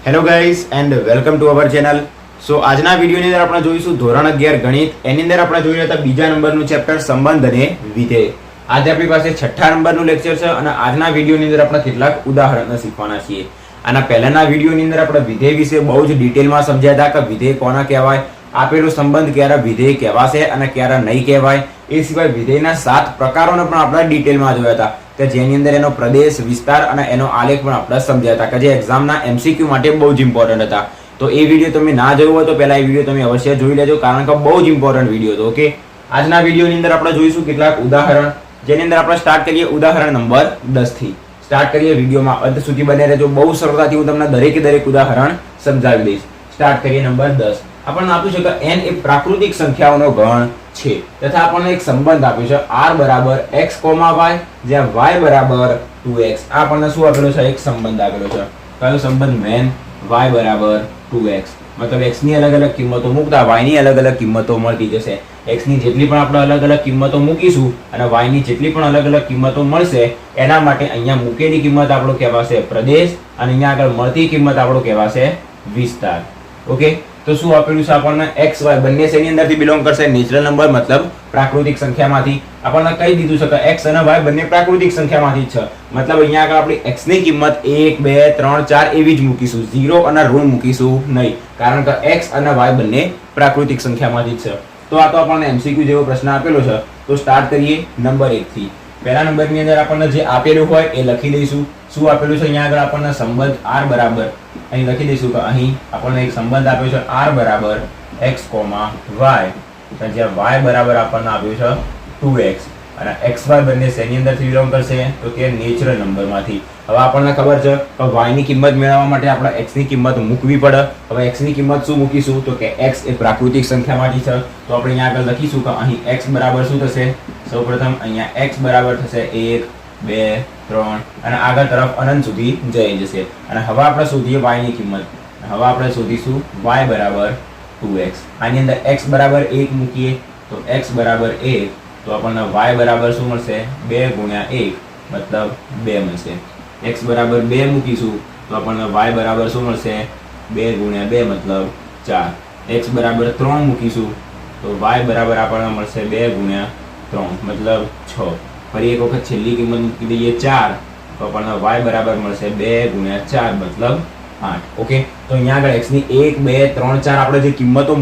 Hello guys and welcome to our channel. So આજના વિડીયોની અંદર આપણે જોઈશું ધોરણ 11 ગણિત. એની અંદર આપણે જોઈ રહ્યા હતા બીજા નંબરનું ચેપ્ટર સંબંધ અને વિધેય. આજે આપણી પાસે છઠ્ઠા નંબરનું લેક્ચર છે અને આજના વિડીયોની અંદર આપણે કેટલાક ઉદાહરણો શીખવાના છીએ. આના પહેલાના વિડીયોની અંદર આપણે વિધેય વિશે બહુ જ ડિટેલમાં સમજ્યા હતા કે વિધેય કોના કહેવાય, આપેલો સંબંધ ક્યારે વિધેય કહેવાશે અને ક્યારે નહીં કહેવાય. એ સિવાય વિધેયના 7 પ્રકારોને પણ આપણે ડિટેલમાં જોયા હતા કે જેની અંદર એનો પ્રદેશ, વિસ્તાર અને એનો આલેખ પણ આપણે સમજ્યા હતા કે જે એક્ઝામના MCQ માટે બહુ જ ઇમ્પોર્ટન્ટ હતા. તો એ વિડીયો તમે ના જોયો હોય તો પહેલા એ વિડીયો તમે અવશ્ય જોઈ લેજો, કારણ કે બહુ જ ઇમ્પોર્ટન્ટ વિડીયો હતો. ઓકે, આજના વિડીયોની અંદર આપણે જોઈશું કેટલાક ઉદાહરણ, જેની અંદર આપણે સ્ટાર્ટ કરીએ ઉદાહરણ નંબર 10 થી. સ્ટાર્ટ કરીએ, વિડીયોમાં અંત સુધી બને રહેજો. બહુ સરળતાથી હું તમને દરેકે દરેક ઉદાહરણ સમજાવી દઈશ. સ્ટાર્ટ કરીએ નંબર 10. આપણને આપ્યું છે કે n એ પ્રાકૃતિક સંખ્યાઓનો ગણ છે તથા આપણને એક સંબંધ આપ્યો છે r બરાબર x, y, જ્યાં y બરાબર 2x. આ આપણને શું આપેલો છે? એક સંબંધ આપેલો છે. કયો સંબંધ મેન? y બરાબર 2x. મતલબ x ની અલગ અલગ કિંમતો મૂકતા y ની અલગ અલગ કિંમતો મળતી જશે. x ની જેટલી પણ આપણે અલગ અલગ કિંમતો મૂકીશું અને y ની જેટલી પણ અલગ અલગ કિંમતો મળશે એના માટે અહીંયા મૂકેલી કિંમત આપણો કહેવાશે પ્રદેશ અને અહીંયા આગળ મળતી કિંમત આપણો કહેવાશે વિસ્તાર. ઓકે, તો શું આપેલું છે આપણને? x, y બંને શેની અંદરથી બિલોંગ કરશે? નેચરલ નંબર, મતલબ પ્રાકૃતિક સંખ્યામાંથી. આપણને કહી દીધું છે કે x અને y બંને પ્રાકૃતિક સંખ્યામાંથી જ છે. મતલબ અહીંયા આગળ આપણી x ની કિંમત 1, 2, 3, 4 એવી જ મૂકીશું, 0 અને ઋણ મૂકીશું નહીં, કારણ કે x અને y બંને પ્રાકૃતિક સંખ્યામાંથી જ છે. તો આ તો આપણને MCQ જેવો પ્રશ્ન આપેલો છે. તો સ્ટાર્ટ કરીએ નંબર 1 થી. પહેલા નંબરની અંદર આપણને જે આપેલું હોય એ લખી દઈશું. શું આપેલું છે? અહીંયા આગળ આપણને સંબંધ r બરાબર અહીં લખી દઈશું કે અહીં આપણને એક સંબંધ આપ્યો છે r બરાબર x, y, જ્યાં y બરાબર આપણને આપ્યું છે 2x અને xy બંને શેની અંદરથી બિલોંગ કરશે? તો કે નેચરલ નંબરમાંથી. હવે આપણને ખબર છે કે y ની કિંમત મેળવવા માટે આપણે x ની કિંમત મૂકવી પડે. હવે x ની કિંમત શું મૂકીશું? તો કે x એ પ્રાકૃતિક સંખ્યામાંથી છે. તો આપણે અહીંયા આગળ લખીશું કે અહીં x બરાબર શું થશે? સૌપ્રથમ અહીંયા x બરાબર થશે 1, 2, 3 અને આગળ તરફ અનંત સુધી જઈ જશે. અને હવે આપણે શોધીએ y ની કિંમત. હવે આપણે શોધીશું y બરાબર 2x. આની અંદર x બરાબર 1 મૂકીએ તો x બરાબર 1, તો આપણને y બરાબર શું મળશે? 2 ગુણ્યા 1 મતલબ 2 મળશે. x બરાબર 2 મૂકીશું તો આપણને y બરાબર શું મળશે? 2 ગુણ્યા 2 મતલબ 4. x બરાબર 3 મૂકીશું તો y બરાબર આપણને મળશે 2 ગુણ્યા 3 મતલબ 6. ફરી એક વખત છેલ્લી કિંમત મૂકી દઈએ 4 તો આપણને y બરાબર મળશે 2 ગુણ્યા 4 મતલબ 8. ઓકે, તો અહીંયા આગળ x ની 1, 2, 3, 4 આપણે જે કિંમતો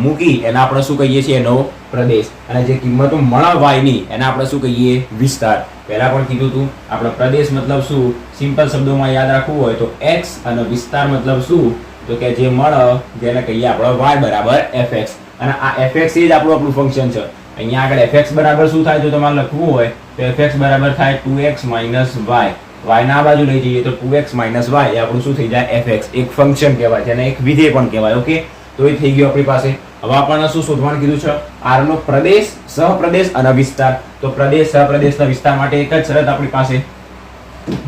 મૂકી એના આપણે શું કહીએ છીએ? એનો પ્રદેશ. અને જે કિંમતો મળે y ની એના આપણે શું કહીએ? વિસ્તાર. પહેલા પણ કીધું હતું આપણે પ્રદેશ મતલબ શું? સિમ્પલ શબ્દોમાં યાદ રાખવું હોય તો x અને વિસ્તાર મતલબ શું? તો કે જે મળે જેને કહીએ આપણે y બરાબર fx. અને આ fx એ જ આપણું ફંક્શન છે. અહીંયા આગળ fx બરાબર શું થાય? જો તમારે લખવું હોય તો fx બરાબર થાય 2x minus y. y ના બાજુ લઈ જઈએ તો 2x minus y એ આપણું શું થઈ જાય? fx. એક ફંક્શન કહેવાય, જેને એક વિધેય પણ કહેવાય. ઓકે, તો એ થઈ ગયું આપણી પાસે. હવે આપણને શું શોધવાનું કીધું છે? r નો પ્રદેશ, સહપ્રદેશ અને વિસ્તાર. તો પ્રદેશ, સહપ્રદેશ અને વિસ્તાર માટે એક જ શરત આપણી પાસે,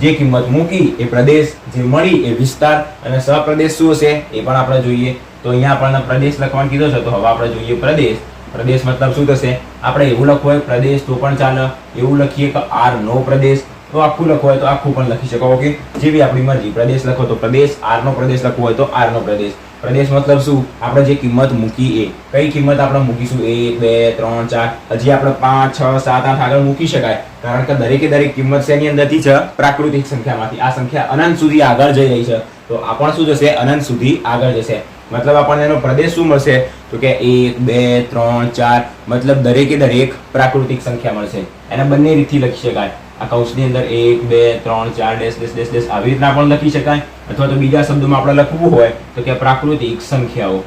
જે કિંમત મૂકી એ પ્રદેશ, જે મળી એ વિસ્તાર અને સહપ્રદેશ શું હશે એ પણ આપણે જોઈએ. તો અહીંયા આપણને પ્રદેશ લખવાનું કીધો છે તો હવે આપણે જોઈએ પ્રદેશ. પ્રદેશ મતલબ શું થશે? આપણે એવું લખવું હોય પ્રદેશ તો પણ ચાલે, એવું લખીએ કે r નો પ્રદેશ તો આખું લખવું હોય તો આખું પણ લખી શકો. ઓકે, જેવી આપણી મરજી. પ્રદેશ લખો તો પ્રદેશ, r નો પ્રદેશ લખવું હોય તો r નો પ્રદેશ. પ્રદેશ મતલબ શું? આપણે જે કિંમત મૂકી એ. કઈ કિંમત આપણે મૂકીશું? 1, 2, 3, 4. હજી આપણે 5, 6, 7, 8 આગળ મૂકી શકાય, કારણ કે દરેકે દરેક કિંમત શેની અંદરથી છે? પ્રાકૃતિક સંખ્યામાંથી. આ સંખ્યા અનંત સુધી આગળ જઈ રહી છે તો આ પણ શું જશે? અનંત સુધી આગળ જશે. મતલબ આપણને એનો પ્રદેશ શું મળશે? તો કે 1, 2, 3, 4 મતલબ દરેકે દરેક પ્રાકૃતિક સંખ્યા મળશે. એને બંને રીતથી લખી શકાય. આ કૌંસની અંદર 1, 2, 3, 4 ડેશ ડેશ ડેશ ડેશ આવી રીતના પણ લખી શકાય, અથવા તો બીજા શબ્દોમાં આપણે લખવું હોય તો કે પ્રાકૃતિક સંખ્યાઓ.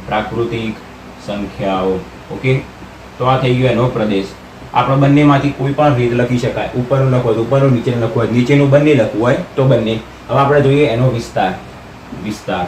પ્રાકૃતિક સંખ્યાઓ. ઓકે, તો આ થઈ ગયો એનો પ્રદેશ. આપણે બંનેમાંથી કોઈ પણ રીત લખી શકાય. ઉપરનું લખવું હોય તો ઉપરનું, નીચેનું લખવું હોય નીચેનું, બંને લખવું હોય તો બંને. હવે આપણે જોઈએ એનો વિસ્તાર. વિસ્તાર.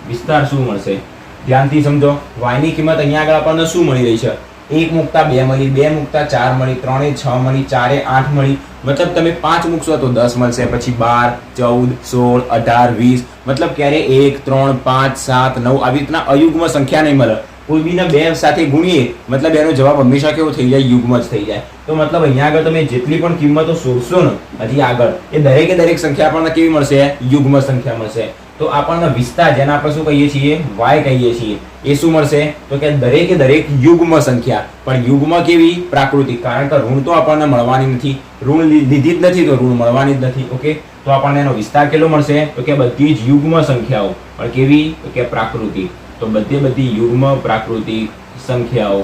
વિસ્તાર શું મળશે? ધ્યાનથી સમજો. y ની કિંમત અહીંયા આગળ આપણને શું મળી રહી છે? 1 મૂકતા 2 મળી, 2 મૂકતા 4 મળી, 3 એ 6 મળી, 4 એ 8 મળી. મતલબ તમે 5 મૂકશો તો 10 મળશે, પછી 12, 14, 16, 18, 20. મતલબ ક્યારે 1, 3, 5, 7, 9 આવી રીતના અયુગ્મ સંખ્યા નહીં મળે. કોઈ બીને 2 સાથે ગુણીએ મતલબ એનો જવાબ હંમેશા કેવો થઈ જાય, યુગ્મ જ થઈ જાય. તો મતલબ અહીંયા આગળ તમે જેટલી પણ કિંમતો શોધશો ને હજી આગળ, એ દરેકે દરેક સંખ્યા આપણને કેવી મળશે, યુગ્મ સંખ્યા મળશે. તો આપણને વિસ્તાર જેને આપણે શું કહીએ છીએ, y કહીએ છીએ, એ શું મળશે તો કે દરેકે દરેક યુગ્મ સંખ્યા. પણ યુગ્મ કેવી, પ્રાકૃતિક, કારણ કે ઋણ તો આપણને મળવાની નથી, ઋણ લીધી જ નથી તો ઋણ મળવાની જ નથી. ઓકે, તો આપણને એનો વિસ્તાર કેટલો મળશે તો કે બધી જ યુગ્મ સંખ્યાઓ, પણ કેવી તો કે પ્રાકૃતિક. તો બધી યુગ્મ પ્રાકૃતિક સંખ્યાઓ.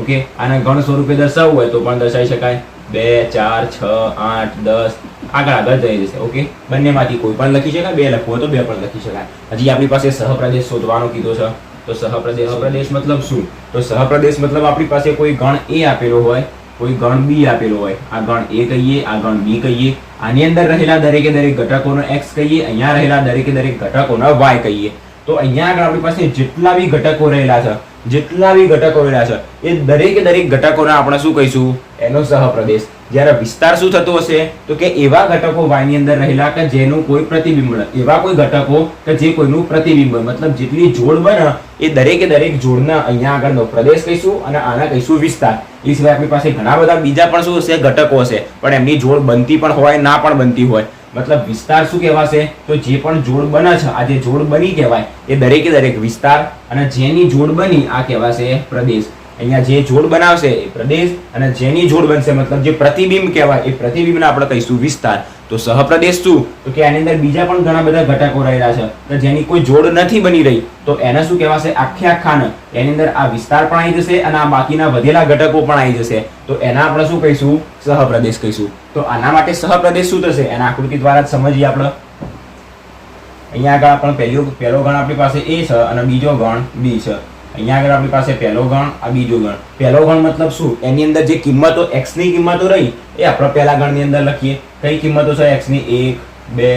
ઓકે, આને ગણ સ્વરૂપે દર્શાવવું હોય તો પણ દર્શાવી શકાય, 2 4 6 8 10 આગળ જઈ જશે. ઓકે, બંનેમાંથી કોઈ પણ લખી શકાય, 2 લખવું હોય તો 2 પણ લખી શકાય. હજી આપણી પાસે સહપ્રદેશ શોધવાનો કીધો છે. તો સહપ્રદેશ મતલબ શું, તો સહપ્રદેશ મતલબ આપણી પાસે કોઈ ગણ A આપેલો હોય, કોઈ ગણ B આપેલો હોય, આ ગણ A કહીએ, આ ગણ B કહીએ, આની અંદર રહેલા દરેકે દરેક ઘટકોનો x કહીએ, અહીંયા રહેલા દરેકે દરેક ઘટકોનો y કહીએ. તો અહીંયા આગળ આપણી પાસે જેટલા બી ઘટકો રહેલા છે એ દરેકે દરેક ઘટકોને આપણે શું કહીશું, એનો સહપ્રદેશ. જ્યારે વિસ્તાર શું થતો હશે તો કે એવા ઘટકો y ની અંદર રહેલા કે જેનું કોઈ પ્રતિબિંબ મળે, એવા કોઈ ઘટકો કે જે કોઈનું પ્રતિબિંબ, મતલબ જેટલી જોડ બને એ દરેકે દરેક જોડના અહીંયા આગળનો પ્રદેશ કહીશું અને આના કહીશું વિસ્તાર. એ સિવાય આપણી પાસે ઘણા બધા બીજા પણ શું હશે, ઘટકો હશે, પણ એમની જોડ બનતી પણ હોય, ના પણ બનતી હોય. મતલબ વિસ્તાર શું કહેવાશે તો જે પણ જોડ બને છે, આ જે જોડ બની કહેવાય એ દરેકે દરેક વિસ્તાર, અને જેની જોડ બની આ કહેવાશે પ્રદેશ. અહીંયા જે જોડ બનાવશે એ પ્રદેશ, અને જેની જોડ બનશે મતલબ જે પ્રતિબિંબ કહેવાય એ પ્રતિબિંબને આપણે કહીશું વિસ્તાર. તો સહપ્રદેશ શું તો કે આની અંદર બીજા પણ ઘણા બધા ઘટકો રહેલા છે કે જેની કોઈ જોડ નથી બની રહી, તો એને શું કહેવાશે, આખાને એની અંદર આ વિસ્તાર પણ આવી જશે અને આ બાકીના વધેલા ઘટકો પણ આવી જશે. તો એના આપણે શું કહીશું, સહપ્રદેશ કહીશું. તો આના માટે સહપ્રદેશ શું થશે એના આકૃતિ દ્વારા જ સમજીએ આપણે. અહીંયા આગળ આપણે પહેલો ગણ આપણી પાસે A છે અને બીજો ગણ B છે. અહીંયા આગળ આપણી પાસે પહેલો ગણ, આ બીજો ગણ. પહેલો ગણ મતલબ શું, એની અંદર જે કિંમતો x ની કિંમતો રહી એ આપણે પહેલા ગણની અંદર લખીએ. કઈ કિંમતો છે x ની, 1 2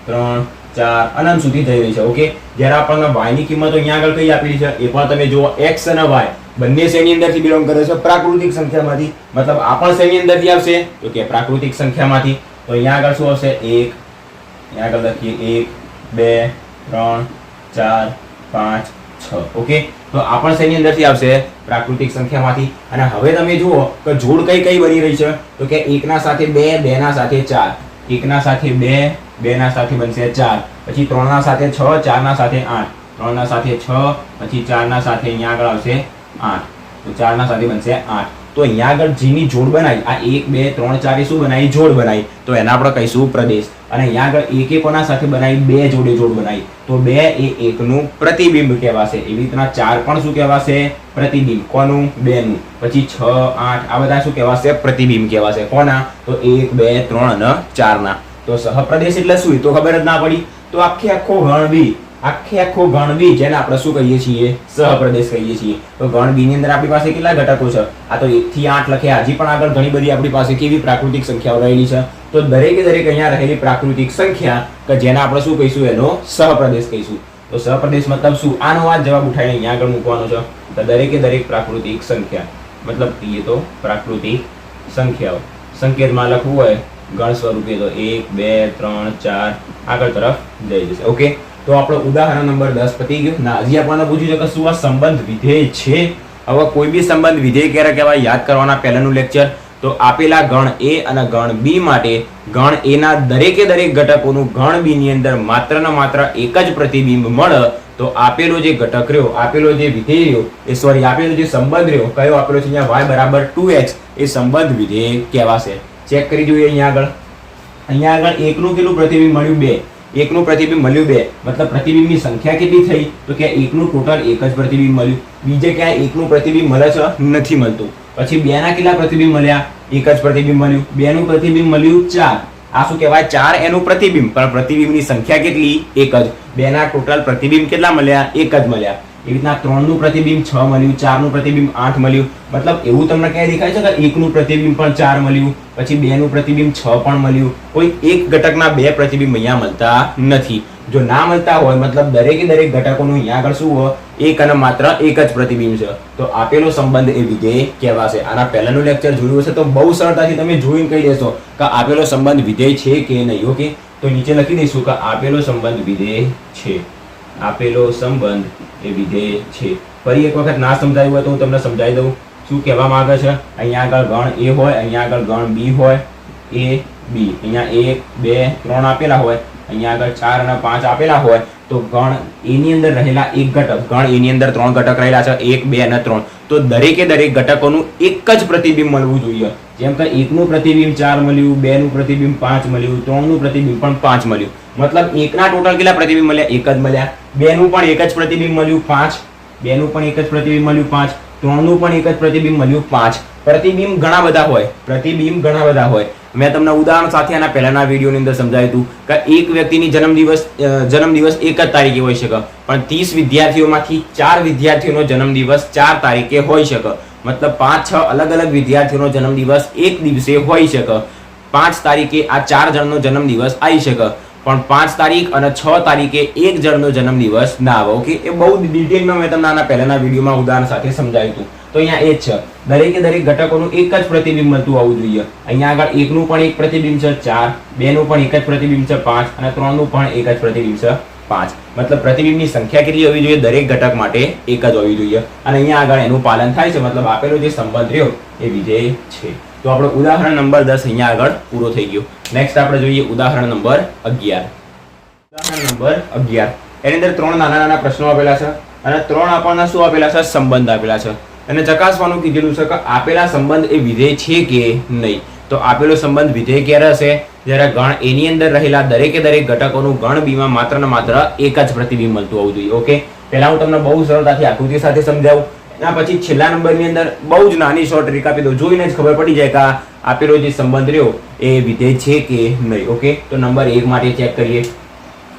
3 4 અનંત સુધી જઈ રહી છે. ઓકે, જ્યારે આપણને y ની કિંમતો અહીંયા આગળ કઈ આપેલી છે એ પણ તમે જુઓ, x અને y બંને શેની અંદરથી બિલોંગ કરે છે, પ્રાકૃતિક સંખ્યામાંથી. મતલબ આ પણ શેની અંદરથી આવશે તો કે પ્રાકૃતિક સંખ્યામાંથી. તો અહીંયા આગળ શું આવશે, 1, અહીંયા આગળ લખીએ 1 2 3 4 5 6. ઓકે, તો આ પણ શેની અંદરથી આવશે, પ્રાકૃતિક સંખ્યામાંથી. અને હવે તમે જુઓ કે જોડ કઈ બની રહી છે તો કે 1 ના સાથે 2, 2 ના સાથે 4, 1 ના સાથે 2, 2 ના સાથે બનશે 4, પછી 3 ના સાથે 6, 4 ના સાથે 8, 3 ના સાથે 6, પછી 4 ના સાથે અહીંયા આગળ આવશે 8, તો 4 ના સાથે બનશે 8. તો અહીંયા આગળ જેની જોડ બનાવી, આ 1 2 3 4 એ શું બનાવી, જોડ બનાવી, તો એના આપણે કહીશું પ્રદેશ. અને અહીંયા આગળ 1 કોના સાથે બનાવી, 2 જોડે જોડ બનાવી, તો 2 એ 1 નું પ્રતિબિંબ કહેવાશે. એવી રીતના 4 પણ શું કહેવાશે, પ્રતિબિંબ. કોનું, 2 નું. પછી 6 8 આ બધા શું કહેવાશે, પ્રતિબિંબ કહેવાશે. કોના, તો 1 2 3 અને 4 ના. તો સહપ્રદેશ એટલે શું તો ખબર જ ના પડી. તો આખો ગણ B જેને આપણે શું કહીએ છીએ, સહપ્રદેશ કહીએ છીએ. તો ગણ B ની અંદર આપણી પાસે કેટલા ઘટકો છે, આ તો 1 થી 8 લખ્યા. હજી પણ આગળ ઘણી બધી આપણી પાસે કેવી પ્રાકૃતિક સંખ્યાઓ રહેલી છે. તો દરેકે દરેક અહીંયા રહેલી પ્રાકૃતિક સંખ્યા કે જેને આપણે શું કહીશું, એનો સહપ્રદેશ કહીશું. તો સહપ્રદેશ મતલબ શું, આનો આ જવાબ ઉઠાવીને અહીંયા આગળ મૂકવાનો છે. તો દરેકે દરેક પ્રાકૃતિક સંખ્યા મતલબ કહીએ તો પ્રાકૃતિક સંખ્યાઓ. સંકેતમાં લખવું હોય ગણ સ્વરૂપે તો 1 2 3 4 આગળ તરફ જઈ જશે. ઓકે, તો આપણો ઉદાહરણ નંબર 10 પતી ગયું. ના, હજી આપણને પૂછ્યું છે કે શું આ સંબંધ વિધેય છે. હવે કોઈ બી સંબંધ વિધેય ક્યારે કહેવાય, યાદ કરવાના પહેલાનું લેક્ચર. તો આપેલા ગણ A અને ગણ B માટે ગણ A ના દરેકે દરેક ઘટકોનું ગણ B ની અંદર માત્ર ને માત્ર એક જ પ્રતિબિંબ મળે તો આપેલો જે ઘટક રહ્યો, આપેલો જે વિધેય રહ્યો, આપેલો જે સંબંધ રહ્યો, કયો આપેલો છે અહીંયા y બરાબર 2x, એ સંબંધ વિધેય કહેવાશે. ચેક કરી જોઈએ અહીંયા આગળ 1 નું કેટલું પ્રતિબિંબ મળ્યું, 2. 1 નું પ્રતિબિંબ મળ્યું 2, મતલબ પ્રતિબિંબની સંખ્યા કેટલી થઈ તો કે 1 નું ટોટલ એક જ પ્રતિબિંબ મળ્યું. બીજે ક્યાંય 1 નું પ્રતિબિંબ મળે છે, નથી મળતું. પછી 2 ના કેટલા પ્રતિબિંબ મળ્યા, એક જ પ્રતિબિંબ મળ્યું. 2 નું પ્રતિબિંબ મળ્યું 4. આ શું કહેવાય, 4 એનું પ્રતિબિંબ, પણ પ્રતિબિંબની સંખ્યા કેટલી, એક જ. 2 ના ટોટલ પ્રતિબિંબ કેટલા મળ્યા, એક જ મળ્યા. એવી રીતના 3 નું પ્રતિબિંબ 6 મળ્યું, 4 નું પ્રતિબિંબ 8 મળ્યું. મતલબ એવું તમને ક્યાં દેખાય છે કે 1 નું પ્રતિબિંબ પણ 4 મળ્યું, પછી 2 નું પ્રતિબિંબ 6 પણ મળ્યું. કોઈ એક ઘટકના 2 પ્રતિબિંબ અહીંયા મળતા નથી. જો ના મળતા હોય મતલબ દરેકે દરેક ઘટકોનું અહીંયા આગળ શું હોય, એક અને માત્ર એક જ પ્રતિબિંબ છે, તો આપેલો સંબંધ એ વિધેય કહેવાશે. આના પહેલાનું લેક્ચર જોયું હશે તો બહુ સરળતાથી તમે જોઈને કહી દેશો કે આપેલો સંબંધ વિધેય છે કે નહીં. ઓકે, તો નીચે લખી દઈશું કે આપેલો સંબંધ વિધેય છે, આપેલો સંબંધ એ વિધેય છે. ફરી એક વખત ના સમજાયું હોય તો હું તમને સમજાવી દઉં શું કહેવા માંગે છે. અહીંયા આગળ ગણ A હોય, અહીંયા આગળ ગણ B હોય, A B, અહીંયા 1 2 3 આપેલા હોય, અહીંયા આગળ 4 અને 5 આપેલા હોય, તો ગણ A ની અંદર રહેલા એક ઘટક, ગણ A ની અંદર 3 ઘટક રહેલા છે 1 2 અને 3, તો દરેકે દરેક ઘટકોનું એક જ પ્રતિબિંબ મળવું જોઈએ. જેમ કે 1 નું પ્રતિબિંબ 4 મળ્યું, 2 નું પ્રતિબિંબ 5 મળ્યું, 3 નું પ્રતિબિંબ પણ 5 મળ્યું. મતલબ 1 ના ટોટલ કેટલા પ્રતિબિંબ મળ્યા? એક જ મળ્યા. 2 નું પણ એક જ પ્રતિબિંબ મળ્યું 5, 2 નું પણ એક જ પ્રતિબિંબ મળ્યું 5, 3 નું પણ એક જ પ્રતિબિંબ મળ્યું 5. પ્રતિબિંબ ઘણા બધા હોય, પ્રતિબિંબ ઘણા બધા હોય. મેં તમને ઉદાહરણ સાથે આના પહેલાના વિડીયોની અંદર સમજાવ્યું હતું કે એક વ્યક્તિની જન્મદિવસ એક જ તારીખે હોઈ શકે, પણ 30 વિદ્યાર્થીઓમાંથી 4 વિદ્યાર્થીઓનો જન્મદિવસ 4 તારીખે હોઈ શકે. મતલબ 5-6 અલગ અલગ વિદ્યાર્થીઓનો જન્મદિવસ એક દિવસે હોઈ શકે. 5 તારીખે આ 4 જણનો જન્મદિવસ આવી શકે, પણ 5 તારીખ અને 6 તારીખે એક જણનો જન્મદિવસ ના આવે. ઓકે, એ બહુ ડિટેલમાં મેં તમને આના પહેલાના વિડીયોમાં ઉદાહરણ સાથે સમજાવ્યું હતું. તો અહીંયા એ જ છે, દરેકે દરેક ઘટકોનું એક જ પ્રતિબિંબ મળતું આવવું જોઈએ. અહીંયા આગળ 1 નું પણ એક પ્રતિબિંબ છે 4, 2 નું પણ એક જ પ્રતિબિંબ છે 5 અને 3 નું પણ એક જ પ્રતિબિંબ છે 5. મતલબ પ્રતિબિંબની સંખ્યા કેટલી હોવી જોઈએ? દરેક ઘટક માટે એક જ હોવી જોઈએ. અને અહીંયા આગળ એનું પાલન થાય છે, મતલબ આપેલો જે સંબંધ રહ્યો એ વિધેય છે. તો આપણો ઉદાહરણ નંબર 10 અહીંયા આગળ પૂરો થઈ ગયો. નેક્સ્ટ આપણે જોઈએ ઉદાહરણ નંબર 11. ઉદાહરણ નંબર 11 એની અંદર 3 નાના નાના પ્રશ્નો આપેલા છે અને 3 આપણને શું આપેલા છે? સંબંધ આપેલા છે. અને ચકાસવાનું કીધેલું છે કે આપેલા સંબંધ એ વિધેય છે કે નહીં. તો આપેલો સંબંધ વિધેય ક્યારે હશે? જ્યારે ગણ A ની અંદર રહેલા દરેકે દરેક ઘટકોનું ગણ B માં માત્ર ને માત્ર એક જ પ્રતિબિંબ મળતું હોવું જોઈએ. ઓકે, પહેલા હું તમને બહુ સરળતાથી આકૃતિ સાથે સમજાવું, એના પછી છેલ્લા નંબરની અંદર બહુ જ નાની શોર્ટ ટ્રીક આપી દઉં, જોઈને જ ખબર પડી જાય કે આપેલો જે સંબંધ રહ્યો એ વિધેય છે કે નહીં. ઓકે, તો નંબર 1 માટે ચેક કરીએ.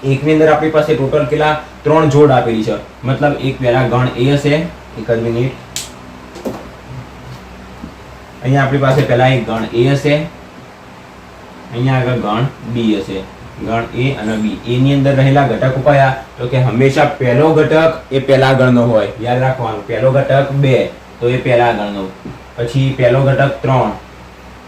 1 ની અંદર આપણી પાસે ટોટલ કેટલા? 3 જોડ આપેલી છે. મતલબ એક પહેલા ગણ A હશે, એક જ મિનિટ. અહીંયા આપણી પાસે પહેલા એક ગણ A હશે, અહીંયા આગળ ગણ B હશે. ગણ A અને B, A ની અંદર રહેલા ઘટકો કયા? તો કે હંમેશા પહેલો ઘટક એ પહેલા ગણનો હોય, યાદ રાખવાનું. પહેલો ઘટક 2 તો એ પહેલા ગણનો, પછી પહેલો ઘટક 3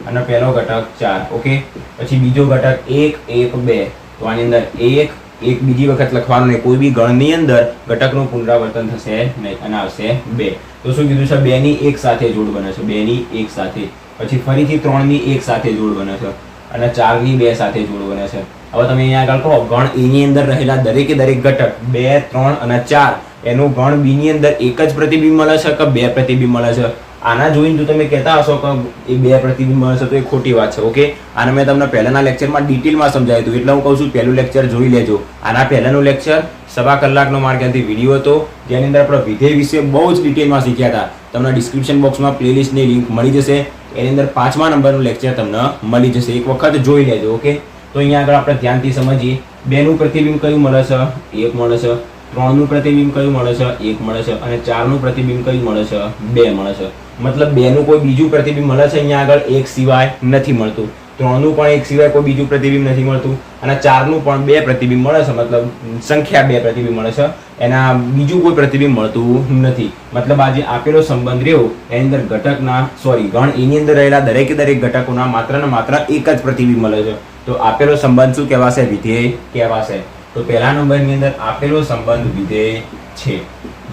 અને પહેલો ઘટક 4. ઓકે, પછી બીજો ઘટક 1 1 2, તો આની અંદર 1 1 બીજી વખત લખવાનું નહીં. કોઈ બી ગણની અંદર ઘટકનું પુનરાવર્તન થશે નહીં અને આવશે 2. તો શું કીધું છે? 2 ની એક સાથે જોડ બને છે, 2 ની એક સાથે. પછી ફરીથી 3 ની એક સાથે જોડ બને છે અને 4 ની 2 સાથે જોડ બને છે. હવે તમે અહીંયા આગળ કહો ગણ A ની અંદર રહેલા દરેકે દરેક ઘટક 2 3 અને 4 એનું ગણ B ની અંદર એક જ પ્રતિબિંબ મળે છે કે 2 પ્રતિબિંબ મળે છે? આના જોઈને જો તમે કહેતા હશો કે એ 2 પ્રતિબિંબ મળે છે તો એ ખોટી વાત છે. ઓકે, આને મેં તમને પહેલાના લેક્ચરમાં ડિટેલમાં સમજાવ્યું હતું, એટલે હું કહું છું પહેલું લેક્ચર જોઈ લેજો. આના પહેલાનું લેક્ચર 1.25 કલાકનો મારા ખ્યાલથી વિડીયો હતો, જેની અંદર આપણે વિધેય વિશે બહુ જ ડિટેલમાં શીખ્યા હતા. તમને ડિસ્ક્રિપ્શન બોક્સમાં પ્લેલિસ્ટની લિંક મળી જશે, એની અંદર 5મા નંબરનું લેક્ચર તમને મળી જશે, એક વખત જોઈ લેજો. ઓકે, તો અહીંયા આગળ આપણે ધ્યાનથી સમજીએ. 2 નું પ્રતિબિંબ કયું મળે છે? 1 મળે છે. 3 નું પ્રતિબિંબ કયું મળે છે? 1 મળે છે. અને 4 નું પ્રતિબિંબ કયું મળે છે? 2 મળે છે. મતલબ 2 નું કોઈ બીજું પ્રતિબિંબ મળે છે અહીંયા આગળ? 1 સિવાય નથી મળતું. 3 નું પણ 1 સિવાય કોઈ બીજું પ્રતિબિંબ નથી મળતું અને 4 નું પણ 2 પ્રતિબિંબ મળે છે. મતલબ સંખ્યા 2 પ્રતિબિંબ મળે છે, એના બીજું કોઈ પ્રતિબિંબ મળતું નથી. મતલબ આ જે આપેલો સંબંધ રહ્યો એની અંદર ગણ A ની અંદર રહેલા દરેકે દરેક ઘટકોના માત્ર ને માત્ર એક જ પ્રતિબિંબ મળે છે. તો આપેલો સંબંધ શું કહેવાશે? વિધેય કહેવાશે. તો પહેલા નંબરની અંદર આપેલો સંબંધ વિધેય છે.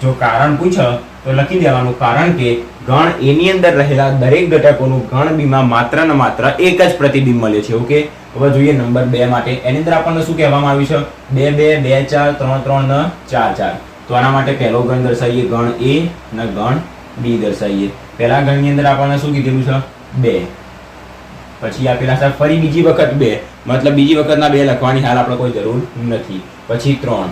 જો કારણ પૂછે તો લખી દેવાનું, કારણ કે ગણ A ની અંદર રહેલા દરેક ઘટકોનું ગણ B માં માત્ર ને માત્ર એક જ પ્રતિબિંબ મળે છે. ઓકે, હવે જોઈએ નંબર 2 માટે. એની અંદર આપણને શું કહેવામાં આવ્યું છે? 2 2 2 4 3 3 ને 4 4. તો આના માટે પહેલો ગણ દર્શાવીએ ગણ A અને ગણ B દર્શાવીએ. પહેલા ગણની અંદર આપણને શું કીધેલું છે? 2. પછી આપેલા છે ફરી બીજી વખત 2, મતલબ બીજી વખતના 2 લખવાની હાલ આપણે કોઈ જરૂર નથી. પછી 3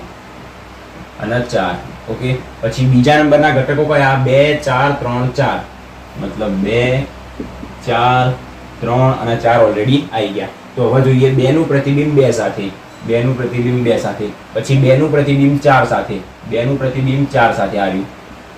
અને 4. ઓકે, પછી બીજા નંબરના ઘટકો કયા? 2 4 3 4, મતલબ 2 4 3 અને 4 ઓલરેડી આવી ગયા. તો હવે જોઈએ 2 નું પ્રતિબિંબ 2 સાથે, 2 નું પ્રતિબિંબ 2 સાથે, પછી 2 નું પ્રતિબિંબ 4 સાથે, 2 નું પ્રતિબિંબ 4 સાથે આવ્યું.